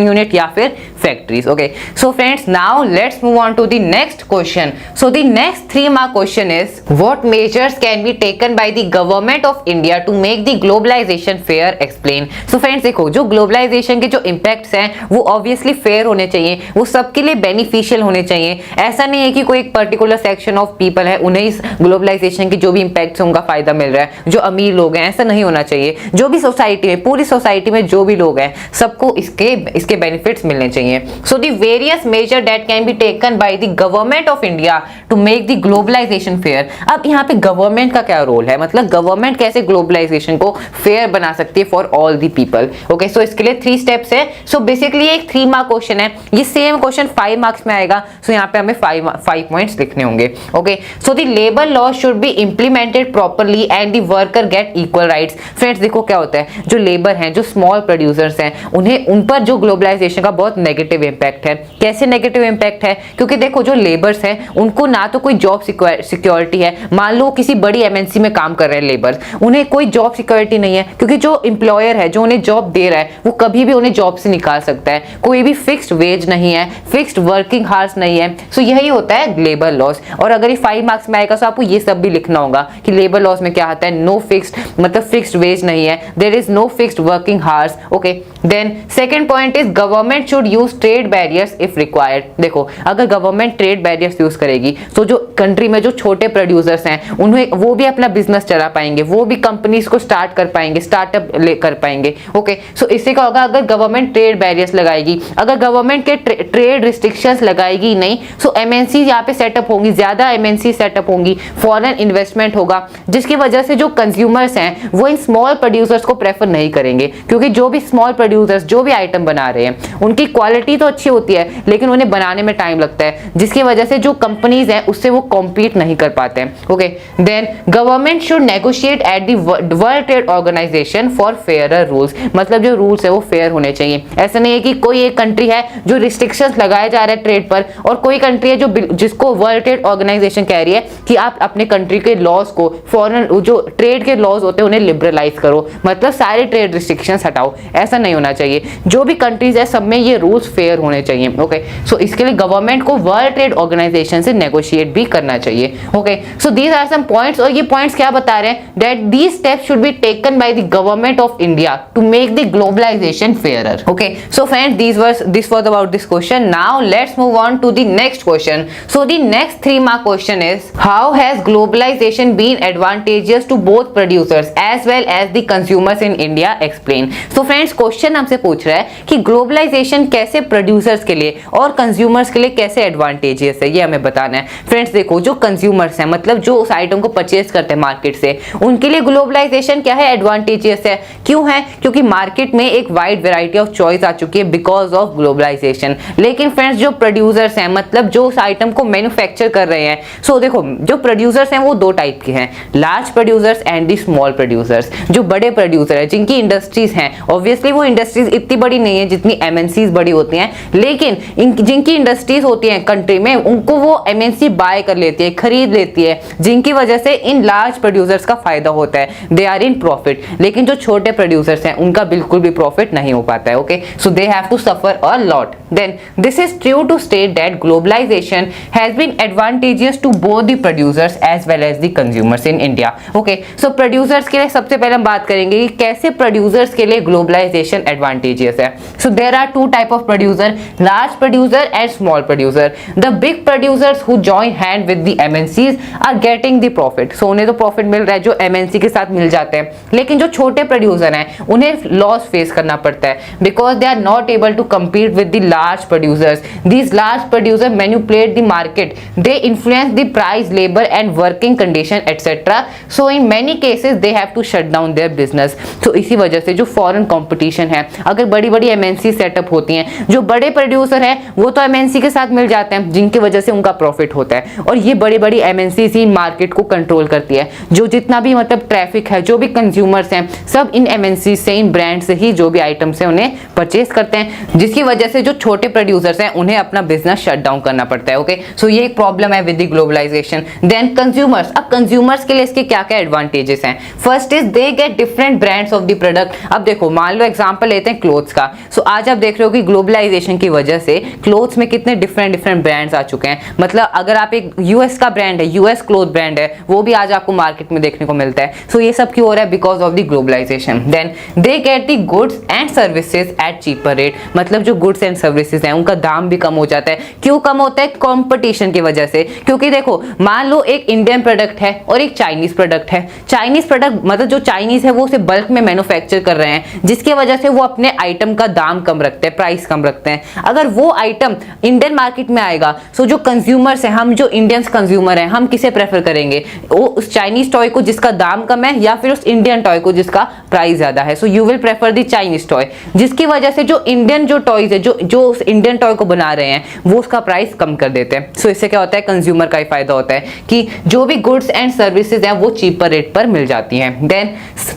unit या फिर factories. Okay, so friends, now let's move on to the next question. So the next 3 mark question is, what measures can be taken by the government of India to make the globalization fair? Explain. So friends, देखो, जो globalization के जो impacts हैं वो obviously fair होने चाहिए, वो सबके लिए beneficial होने चाहिए। ऐसा नहीं है कि कोई एक particular section of people है उन्हें इस ग्लोबलाइजेशन के जो भी इंपैक्ट उनका फायदा मिल रहा है, जो अमीर लोग हैं, ऐसा नहीं होना चाहिए। जो भी सोसाइटी में, पूरी सोसाइटी में जो भी लोग हैं सबको इसके बेनिफिट्स मिलने चाहिए। So the various measure that can be taken by the government of India to make the globalisation fair. अब यहाँ पे गवर्नमेंट का क्या रोल है, मतलब गवर्नमेंट कैसे ग्लोबलाइजेशन को फेयर बना सकती है for all the people. Okay, so इसके लिए 3 स्टेप्स है। सो बेसिकली एक 3 मार्क क्वेश्चन है, ये सेम क्वेश्चन 5 मार्क्स में आएगा। सो यहाँ पे हमें 5 पॉइंट्स लिखने होंगे। Okay, so the labor law should be implemented properly and the worker get equal rights. Friends देखो क्या होता है, जो लेबर हैं, जो स्मॉल प्रोड्यूसर्स हैं, उन्हें उन पर जो ग्लोबलाइजेशन का बहुत नेगेटिव इंपैक्ट है। कैसे नेगेटिव इंपैक्ट है? क्योंकि देखो जो लेबर्स हैं उनको ना तो कोई जॉब सिक्योरिटी है। मान लो किसी बड़ी एमएनसी में काम कर रहे हैं लेबर्स, उन्हें कोई जॉब सिक्योरिटी नहीं है क्योंकि जो एम्प्लॉयर है जो उन्हें जॉब दे रहा है वो कभी भी उन्हें जॉब से निकाल सकता है। कोई भी फिक्स्ड वेज नहीं है, फिक्स्ड वर्किंग हार्स नहीं है। सो यही होता है लेबर लॉस। और अगर ये 5 मार्क्स में आएगा तो आपको ये सब भी लिखना होगा कि लेबर लॉस में क्या आता है, नो फिक्स्ड मतलब फिक्स्ड वेज नहीं है, there is no fixed working hours. Okay, then second point is government should use trade barriers if required. देखो अगर गवर्नमेंट ट्रेड बैरियर्स यूज करेगी तो जो कंट्री में जो छोटे प्रोड्यूसर्स हैं उन्हें वो भी अपना बिजनेस चला पाएंगे, वो भी कंपनीज को स्टार्ट कर पाएंगे, स्टार्टअप कर पाएंगे। ओके, सो इससे क्या होगा, अगर गवर्नमेंट ट्रेड बैरियर्स लगाएगी, अगर गवर्नमेंट के ट्रेड रिस्ट्रिक्शंस लगाएगी नहीं, सो एमएनसी यहाँ पे सेटअप होंगी, ज्यादा एमएनसी सेटअप होंगी, फॉरेन इन्वेस्टमेंट होगा, जिसकी वजह से जो कंज्यूमर्स हैं वो इन स्मॉल प्रोड्यूसर्स को प्रेफर नहीं करेंगे। क्योंकि जो भी स्मॉल प्रोड्यूसर्स जो भी आइटम बना रहे हैं उनकी क्वालिटी तो अच्छी होती है लेकिन उन्हें बनाने में टाइम लगता है, जिसकी वजह से जो कंपनीज हैं उससे वो कॉम्पीट नहीं कर पाते हैं। Okay, then government should negotiate at the world trade Organization for fairer rules. मतलब जो रूल्स है वो फेयर होने चाहिए। ऐसा नहीं है कि कोई एक कंट्री है जो रिस्ट्रिक्शंस लगाए जा रहे हैं ट्रेड पर और कोई कंट्री है जो जिसको वर्ल्ड ट्रेड ऑर्गेनाइजेशन कह रही है कि आप अपने कंट्री के लॉज को, फॉरेन जो ट्रेड के लॉज होते हैं उन्हें लिबरलाइज करो, मतलब सारे ट्रेड रिस्ट्रिक्शंस हटाओ। ऐसा नहीं होना चाहिए। जो भी कंट्रीज है सब में ये रूल्स फेयर होने चाहिए। ओके, सो इसके लिए गवर्नमेंट को वर्ल्ड ट्रेड ऑर्गेनाइजेशन से नेगोशिएट भी करना चाहिए। Okay, so these are some points. और ये पॉइंट्स क्या बता रहे हैं, that these steps should be taken by the government of India to make the globalisation fairer. Okay, so friends this was about this question. Now let's move on to the next question. So the next 3 3 mark question is, how has globalization been advantageous to both producers as well as the consumers in India? Explain. So friends, question हमसे पूछ रहा है कि globalisation कैसे producers के लिए और consumers के लिए कैसे एडवांटेजियस है, ये हमें बताना है। फ्रेंड्स देखो, जो कंज्यूमर्स हैं, मतलब जो उस आइटम को परचेज करते हैं मार्केट से, उनके लिए ग्लोबलाइजेशन क्या है, एडवांटेजियस है। क्यों है? क्योंकि मार्केट में एक वाइड वैरायटी ऑफ चॉइस आ चुकी है बिकॉज ऑफ ग्लोबलाइजेशन। लेकिन फ्रेंड्स, जो प्रोड्यूसर्स हैं, मतलब जो उस आइटम को मैन्युफैक्चर कर रहे हैं, सो देखो जो प्रोड्यूसर्स हैं वो दो टाइप के हैं, large producers and the small producers. जो बड़े प्रोड्यूसर है, जिनकी इंडस्ट्रीज हैं, ऑब्वियसली वो इंडस्ट्रीज इतनी बड़ी नहीं है जितनी एमएनसीज बड़ी होती हैं, लेकिन जिनकी इंडस्ट्रीज होती हैं कंट्री में, उनको वो एमएनसी बाय कर लेती है, खरीद लेती है, जिनकी वजह से इन लार्ज प्रोड्यूसर्स का फायदा होता है, दे आर इन प्रॉफिट। लेकिन जो छोटे प्रोड्यूसर्स हैं उनका बिल्कुल भी प्रॉफिट नहीं हो पाता है। Okay, so they have to suffer a lot. Then this is true to state that globalisation has been advantageous to both the producers as well as the consumers in India. Okay, so producers के लिए सबसे पहले हम बात करेंगे कि कैसे producers के लिए ग्लोबलाइजेशन एडवांटेजियस है। So there are two type of producer, large producer and small producer. The big producers who join hand with the MNCs are getting the profit. So उन्हें तो प्रॉफिट मिल रहा है जो एमएनसी के साथ मिल जाते हैं, लेकिन जो छोटे प्रोड्यूसर हैं उन्हें लॉस फेस करना पड़ता है because they are not able to compete with the large producers. These large producers manipulate the market. They influence the price, labor and working condition etc. So in many cases they have to shut down their business. So इसी वजह से जो foreign competition है, अगर बड़ी बड़ी MNC setup होती हैं, जो बड़े प्रोड्यूसर हैं वो तो एमएनसी के साथ मिल जाते हैं, जिनकी वजह से उनका प्रॉफिट होता है, और ये बड़ी बड़ी एमएनसी ही मार्केट को कंट्रोल करती है। जो जितना भी मतलब ट्रैफिक है, जो भी कंज्यूमर्स हैं, सब इन एमएनसी से, इन ब्रांड से ही जो भी आइटम्स है उन्हें परचेज करते हैं, जिसकी वजह से जो छोटे प्रोड्यूसर्स हैं उन्हें अपना बिजनेस शट डाउन करना पड़ता है। ओके, सो ये एक प्रॉब्लम है with the globalisation. Then consumers, अब कंज्यूमर्स के लिए इसके क्या क्या एडवांटेजेस हैं। First is they get different brands of the product. अब देखो, मान लो एग्जांपल लेते हैं क्लोथ्स का। सो आज आप देख रहे हो कि ग्लोबलाइजेशन की वजह से क्लोथ्स में कितने डिफरेंट डिफरेंट ब्रांड्स आ चुके हैं। मतलब अगर आप एक यूएस का ब्रांड है, यूएस क्लोथ ब्रांड है, वो भी आज आपको मार्केट में देखने को मिलता है। सो ये सब क्यों हो रहा है? Because of the globalisation. Then they get the goods and services at cheaper rate. मतलब जो गुड्स एंड सर्विसेज हैं उनका दाम भी कम हो जाता है। क्यों कम होता है? कंपटीशन की वजह से। क्योंकि देखो, मान लो एक इंडियन प्रोडक्ट है और एक चाइनीज प्रोडक्ट है। चाइनीज प्रोडक्ट मतलब जो चाइनीज है वो उसे बल्क में मैन्युफैक्चर कर रहे हैं, जिसकी वजह से वो अपने आइटम का दाम कम रखते हैं, प्राइस कम रखते हैं। अगर वो आइटम इंडियन मार्केट में आएगा, सो जो कंज्यूमर्स हैं, हम जो इंडियंस कंज्यूमर हैं, हम किसे प्रेफर करेंगे? वो उस चाइनीज टॉय को जिसका दाम कम है, या फिर उस इंडियन टॉय को जिसका प्राइस ज्यादा है। So you will prefer the Chinese toy, जिसकी वजह से जो इंडियन जो टॉयज है, जो उस इंडियन टॉय को बना रहे हैं, वो उसका प्राइस कम कर देते हैं। सो इससे क्या होता है? कंज्यूमर का ही फायदा होता है कि जो भी गुड्स एंड सर्विसेज हैं वो चीपर रेट पर मिल जाती हैं। Then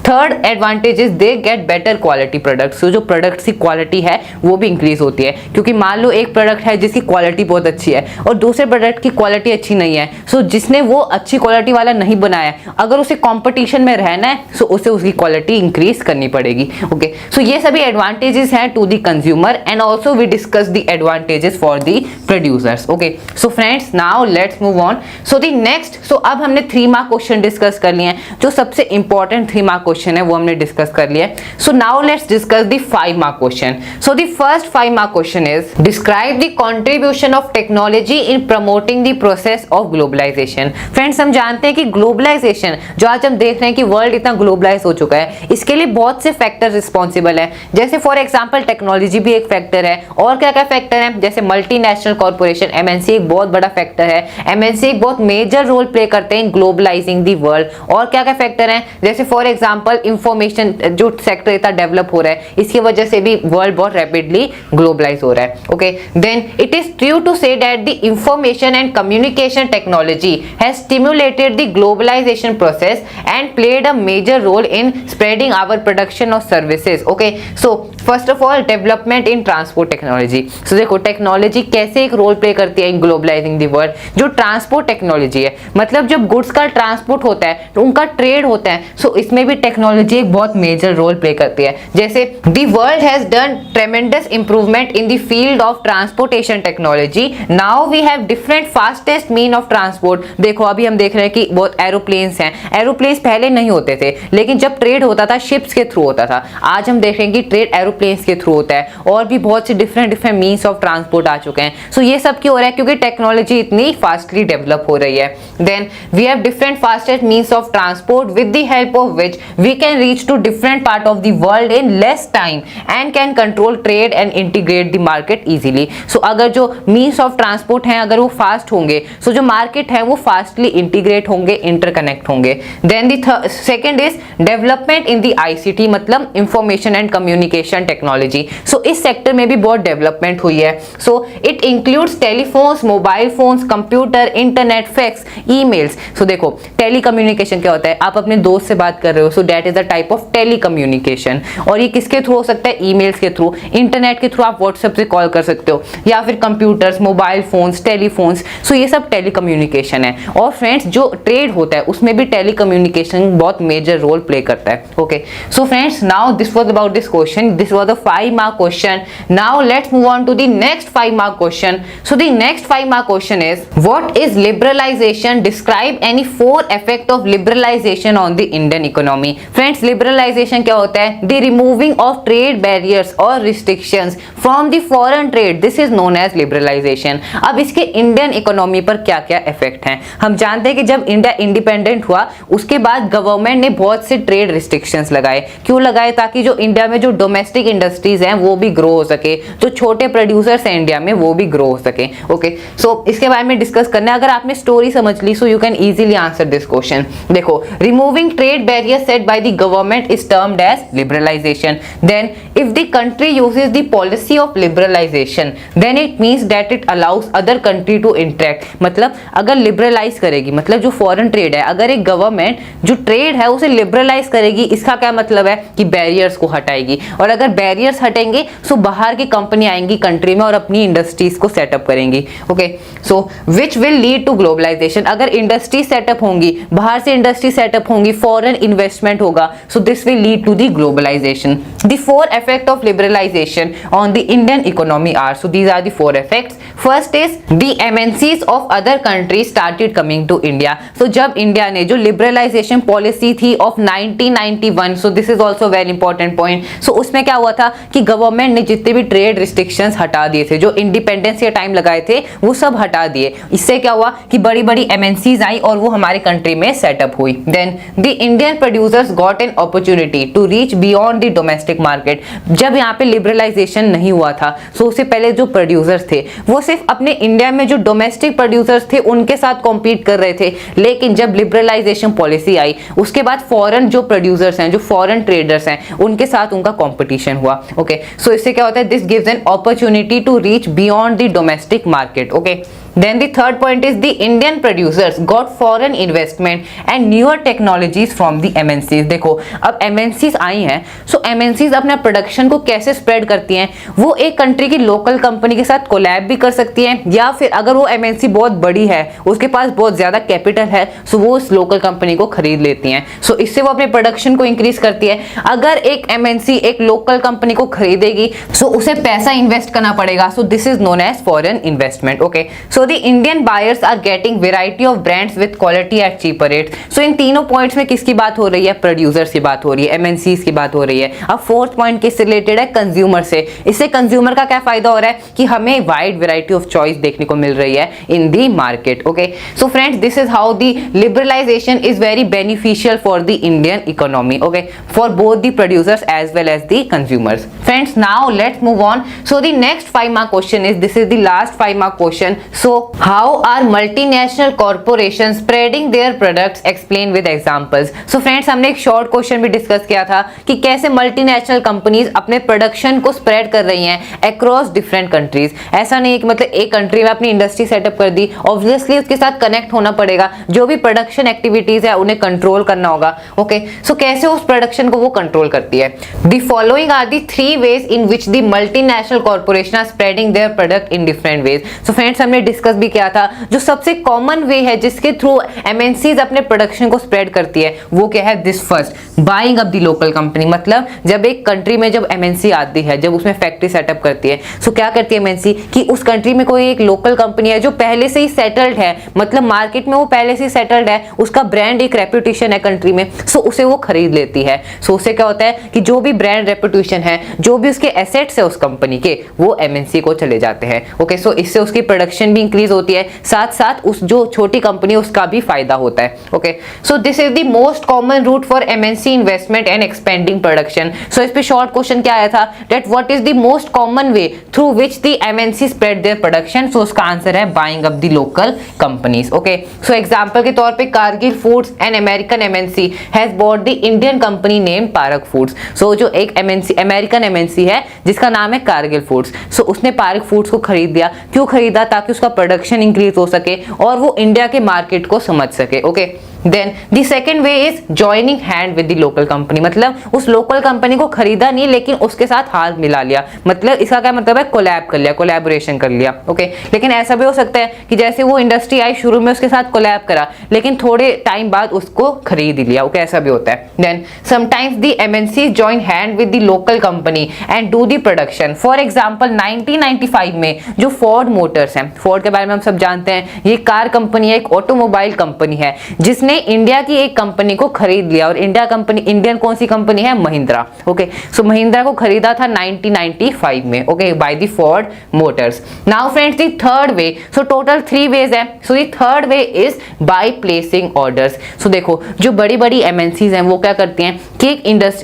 third advantage is they get better quality products. So जो प्रोडक्ट्स की क्वालिटी है वो भी इंक्रीज होती है, क्योंकि मान लो एक प्रोडक्ट है जिसकी क्वालिटी बहुत अच्छी है और दूसरे प्रोडक्ट की क्वालिटी अच्छी नहीं है। सो जिसने वो अच्छी क्वालिटी वाला नहीं बनाया, अगर उसे कॉम्पिटिशन में रहना है, सो उसे उसकी क्वालिटी इंक्रीज करनी पड़ेगी। ओके, सो ये सभी एडवांटेजेस हैं to the consumer and also we discuss the advantages for the producers. Okay, so friends now let's move on. So the next, so अब हमने 3 मार्क क्वेश्चन डिस्कस कर लिए हैं। जो सबसे इंपॉर्टेंट 3 मार्क क्वेश्चन है वो हमने डिस्कस कर लिया है। So now let's discuss the 5 mark question. So the first 5 mark question is describe the contribution of technology in promoting the process of globalisation. Friends, हम जानते हैं कि ग्लोबलाइजेशन जो आज हम देख रहे हैं कि वर्ल्ड इतना ग्लोबलाइज हो चुका है, इसके लिए बहुत से फैक्टर रिस्पॉन्सिबल है। जैसे फॉर एग्जांपल टेक्नोलॉजी भी एक फैक्टर है, और क्या क्या फैक्टर है? जैसे मल्टीनेशनल कॉर्पोरेशन, एमएनसी एक बहुत बड़ा फैक्टर है। एमएनसी एक बहुत मेजर रोल प्ले करते हैं इन ग्लोबलाइजिंग द वर्ल्ड। और क्या क्या फैक्टर हैं? जैसे फॉर एग्जांपल इंफॉर्मेशन जो सेक्टर इतना डेवलप हो रहा है, इसकी वजह से भी वर्ल्ड बहुत रैपिडली ग्लोबलाइज हो रहा है। Okay, then it is true to say that the information and communication technology has stimulated the globalisation process and played a major role in spreading our production of services. Okay, so first of all development in transport technology. So देखो technology कैसे एक role play करती है in globalising the world. जो transport technology है, मतलब जब goods का ट्रांसपोर्ट होता है तो उनका ट्रेड होता है, सो इसमें भी टेक्नोलॉजी एक बहुत मेजर रोल प्ले करती है। जैसे the world has done tremendous improvement in the field of transportation technology. Now we have different fastest mean of transport. देखो अभी हम देख रहे हैं कि बहुत एरोप्लेन्स हैं। एरोप्लेन्स पहले नहीं होते थे, लेकिन जब ट्रेड होता था शिप्स के थ्रू होता था। आज हम देख रहे हैं कि ट्रेड एरोप्लेन्स के थ्रू होता है, और भी बहुत से डिफरेंट मीन्स ऑफ ट्रांसपोर्ट आ चुके हैं। सो ये सब क्यों हो रहा है? क्योंकि टेक्नोलॉजी इतनी फास्टली डेवलप हो रही है। Then we have different fastest means of transport with the help of which we can reach to different part of the world in less time and can control trade and integrate the market easily. So अगर जो means of transport हैं अगर वो fast होंगे, सो जो market है वो fastly integrate होंगे, इंटरकनेक्ट होंगे। Then the second is development in the ICT, मतलब information and communication technology. So इस सेक्टर में भी बहुत डेवलपमेंट हुई है। So it includes telephones, mobile phones, computer, internet, fax, emails. So देखो टेलीकम्युनिकेशन क्या होता है? आप अपने दोस्त से बात कर रहे हो, so that is a type of telecommunication. और ये किसके थ्रू हो सकता है? ईमेल्स के थ्रू, इंटरनेट के थ्रू आप व्हाट्सएप से कॉल कर सकते हो, या फिर कंप्यूटर्स, मोबाइल फोन्स, टेलीफोन्स। सो ये सब टेलीकम्युनिकेशन है। और फ्रेंड्स जो ट्रेड होता है उसमें भी टेलीकम्युनिकेशन बहुत मेजर रोल प्ले करता है। Okay, so friends now this was about this question, this was a 5 mark question. Now let's move on to the next 5 mark question. So the next 5 mark question is what is liberalisation? Describe any 4 effect of liberalization on the Indian economy. Friends, liberalization क्या होता है? The removing of trade barriers or restrictions from the foreign trade. This is known as liberalization. अब इसके Indian economy पर क्या क्या effect हैं? हम जानते हैं कि जब इंडिया इंडिपेंडेंट हुआ उसके बाद गवर्नमेंट ने बहुत से ट्रेड रिस्ट्रिक्शंस लगाए। क्यों लगाए? ताकि जो इंडिया में जो डोमेस्टिक इंडस्ट्रीज हैं वो भी ग्रो हो सके, जो छोटे प्रोड्यूसर्स हैं इंडिया में वो भी ग्रो हो सके। ओके, सो इसके बारे में डिस्कस करना है। अगर आपने स्टोरी समझ ली so you can easily answer this question. देखो, removing trade barrier set by the government is termed as liberalisation. Then if the country uses the policy of liberalisation then it means that it allows other country to interact. मतलब अगर liberalise करेगी, मतलब जो foreign trade है, अगर एक government जो trade है उसे लिबरलाइज करेगी, इसका क्या मतलब है? कि बैरियर्स को हटाएगी। और अगर बैरियर्स हटेंगे सो बाहर की कंपनी आएंगी कंट्री में और अपनी इंडस्ट्रीज को सेटअप करेंगी। Okay, so which will lead to globalisation. अगर इंडस्ट्री सेटअप होंगी, बाहर से इंडस्ट्री सेटअप होंगी, फॉरेन इन्वेस्टमेंट होगा, so this will lead to the globalisation. The 4 effect of liberalization on the Indian economy are, so these are the 4 effects. First is the MNCs of other countries started coming to India. So जब India ने जो liberalisation policy थी of 1991, so this is also very important point. So उसमें क्या हुआ था कि government ने जितने भी ट्रेड रिस्ट्रिक्शंस हटा दिए थे, जो इंडिपेंडेंस के टाइम लगाए थे वो सब हटा दिए। इससे क्या हुआ कि बड़ी बड़ी MNCs आई और वो हमारे कंट्री में सेटअप हुई। Then the Indian producers got an opportunity to reach beyond the domestic market. जब यहाँ पे लिबरलाइजेशन नहीं हुआ था सो उससे पहले जो प्रोड्यूसर्स थे वो सिर्फ अपने इंडिया में जो डोमेस्टिक प्रोड्यूसर्स थे उनके साथ कॉम्पीट कर रहे थे। लेकिन जब लिबरलाइजेशन पॉलिसी आई उसके बाद फॉरेन जो प्रोड्यूसर्स हैं, जो फॉरेन ट्रेडर्स हैं, उनके साथ उनका कॉम्पिटिशन हुआ। ओके, सो इससे क्या होता है? This gives an opportunity to reach beyond the domestic market. Okay, then the third point is the Indian producers got foreign investment and newer technologies from the MNCs. देखो अब MNCs आई हैं, so MNCs अपना production को कैसे spread करती हैं? वो एक कंट्री की लोकल कंपनी के साथ कोलैब भी कर सकती हैं, या फिर अगर वो MNC बहुत बड़ी है, उसके पास बहुत ज्यादा कैपिटल है, सो वो उस लोकल कंपनी को खरीद लेती हैं। सो इससे वो अपने प्रोडक्शन को इंक्रीज करती है। अगर एक MNC एक लोकल कंपनी को खरीदेगी सो उसे पैसा इन्वेस्ट करना पड़ेगा, so this is known as foreign investment. Okay, so the Indian buyers are getting variety of brands with quality at cheaper rates. So इन तीनों पॉइंट्स में किसकी बात हो रही है? प्रोड्यूसर्स की बात हो रही है, MNCs की बात हो रही है। अब फोर्थ पॉइंट किससे रिलेटेड है? कंज्यूमर से। इससे कंज्यूमर का क्या फायदा हो रहा है कि हमें वाइड वैरायटी ऑफ चॉइस देखने को मिल रही है in the market. Okay, so friends this is how the liberalisation is very beneficial for the Indian economy. Okay, for both the producers as well as the consumers. Friends now let's move on. So the next 5 mark question is, this is the last 5 mark question. So how are multinational corporations spreading their products? Explain with examples. So friends, हमने एक short question भी discuss किया था कि कैसे multinational companies अपने production को spread कर रही हैं अक्रॉस डिफरेंट कंट्रीज। ऐसा नहीं है कि मतलब एक कंट्री में अपनी इंडस्ट्री सेटअप कर दी, ऑब्वियसली उसके साथ कनेक्ट होना पड़ेगा, जो भी प्रोडक्शन एक्टिविटीज है उन्हें कंट्रोल करना होगा। ओके, सो कैसे उस प्रोडक्शन को वो कंट्रोल करती है? The following are the 3 ways in which the multinational corporation are spreading their product in different ways. So friends, हमने डिस्कस डिस्कस भी किया था, जो सबसे कॉमन वे है जिसके थ्रू एमएनसीज अपने प्रोडक्शन को स्प्रेड करती है वो क्या है, this first buying up the local company. मतलब जब एक कंट्री में जब एमएनसी आती है, जब उसमें फैक्ट्री सेटअप करती है, सो क्या करती है एमएनसी कि उस कंट्री में कोई एक लोकल कंपनी है जो पहले से ही सेटल्ड है, मतलब मार्केट में वो पहले से ही सेटल्ड है, उसका ब्रांड एक रेपुटेशन है कंट्री में, सो उसे वो खरीद लेती है। सो उससे क्या होता है कि जो भी ब्रांड रेपुटेशन है, जो भी उसके एसेट्स है उस कंपनी के, वो एमएनसी को चले जाते हैं। ओके, सो इससे उसकी प्रोडक्शन भी इंक्रीज होती है, साथ साथ उस जो छोटी कंपनी उसका भी फायदा होता है। Okay, so this is the most common route for MNC investment and expending production. So इस पे शॉर्ट क्वेश्चन क्या आया था, that what is the most common way through which the MNC spread their production. So उसका answer है buying up the local companies. Okay, so example के तौर पे Cargill foods and American MNC has bought the Indian company name Parakh foods. So जो एक MNC American MNC है जिसका नाम है कारगिल फूड्स, सो उसने पारक फूड्स को खरीद लिया। क्यों खरीदा? ताकि उसका प्रोडक्शन इंक्रीज हो सके और वो इंडिया के मार्केट को समझ सके। Okay, then the second way is joining hand with the local company. मतलब उस लोकल कंपनी को खरीदा नहीं लेकिन उसके साथ हाथ मिला लिया। मतलब इसका क्या मतलब है, कोलैब कर लिया, कोलैबोरेशन कर लिया। ओके, लेकिन ऐसा भी हो सकता है कि जैसे वो इंडस्ट्री आई, शुरू में उसके साथ कोलैब करा लेकिन थोड़े टाइम बाद उसको खरीद ही लिया। ओके, ऐसा भी होता है। Then sometimes the MNC join hand with the local company and do the production. For example 1995 में जो फोर्ड मोटर्स है, फोर्ड के बारे में हम सब जानते हैं, ये कार कंपनी है, एक ऑटोमोबाइल कंपनी है जिसने इंडिया की एक कंपनी को खरीद लिया। और इंडियन कौन सी कंपनी है, महिंद्रा। ओके, सो महिंद्रा को खरीदा था 1995 में। Okay, by the Ford Motors. Now friends the third way, so total 3 ways है। So the third way is by placing orders. So देखो जो बड़ी बड़ी एमएनसीज हैं वो क्या करती हैं कि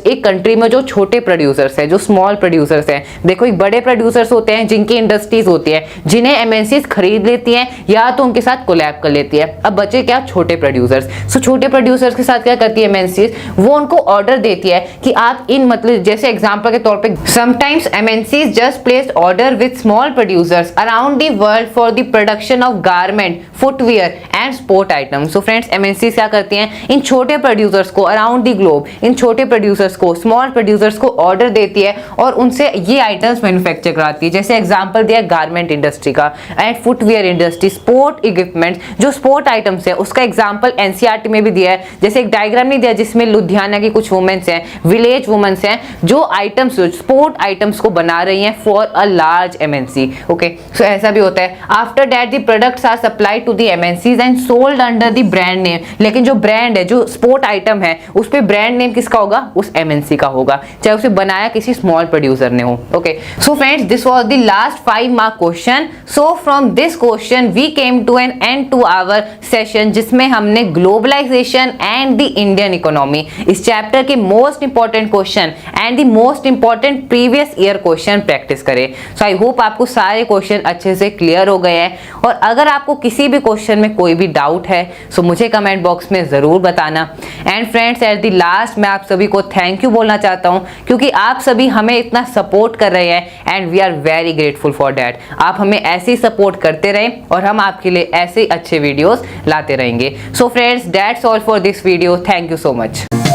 एक कंट्री में जो छोटे प्रोड्यूसर्स है, जो स्मॉल प्रोड्यूसर्स हैं, देखो एक बड़े प्रोड्यूसर्स होते हैं जिनकी इंडस्ट्रीज होती है, जिन्हें एमएनसीज खरीद लेती हैं या तो उनके साथ कोलैब कर लेती है। अब बचे क्या, छोटे प्रोड्यूसर्स। सो छोटे प्रोड्यूसर्स के साथ क्या करती है एमएनसीज, वो उनको ऑर्डर देती है कि आप इन, मतलब जैसे एग्जांपल के तौर पे sometimes MNCs just placed order with small producers around the world for the production of garment, footwear and sport items. So friends MNCs क्या करती हैं, इन छोटे प्रोड्यूसर्स को अराउंड द ग्लोब, इन छोटे प्रोड्यूसर्स को, स्मॉल प्रोड्यूसर्स को ऑर्डर देती है और उनसे ये आइटम्स मैन्युफैक्चर कराती है। जैसे एग्जांपल दिया गारमेंट इंडस्ट्री का and footwear industry, sport equipment, जो स्पोर्ट आइटम्स है उसका एग्जांपल एनसीईआरटी में भी दिया है। जैसे एक डायग्राम नहीं दिया जिसमें लुधियाना की कुछ वुमेन्स हैं, विलेज वुमेन्स हैं, जो आइटम्स, स्पोर्ट आइटम्स को बना रही हैं for a large MNC. Okay, so ऐसा भी होता है। After that the products are supplied to the MNCs and sold under the brand name. लेकिन जो ब्रांड है, जो स्पोर्ट आइटम है, उस पे ब्रांड नेम किसका होगा, उस एमएनसी का होगा, चाहे उसे बनाया किसी स्मॉल प्रोड्यूसर ने हो। Okay, so friends this was the last 5 mark question. So from this question we came to an end to our session, जिसमें हमने globalisation and the Indian economy, इस चैप्टर के most important question and the most important previous year question practice करें। So I hope आपको सारे question अच्छे से clear हो गए हैं। और अगर आपको किसी भी क्वेश्चन में कोई भी डाउट है सो मुझे कमेंट बॉक्स में जरूर बताना। And friends at the last मैं आप सभी को थैंक यू बोलना चाहता हूं, क्योंकि आप सभी हमें इतना सपोर्ट कर रहे हैं and we are very grateful for that. आप हमें ऐसे ही सपोर्ट करते रहें और हम आपके लिए ऐसे ही अच्छे वीडियोस लाते रहेंगे। So friends that's all for this video. Thank you so much.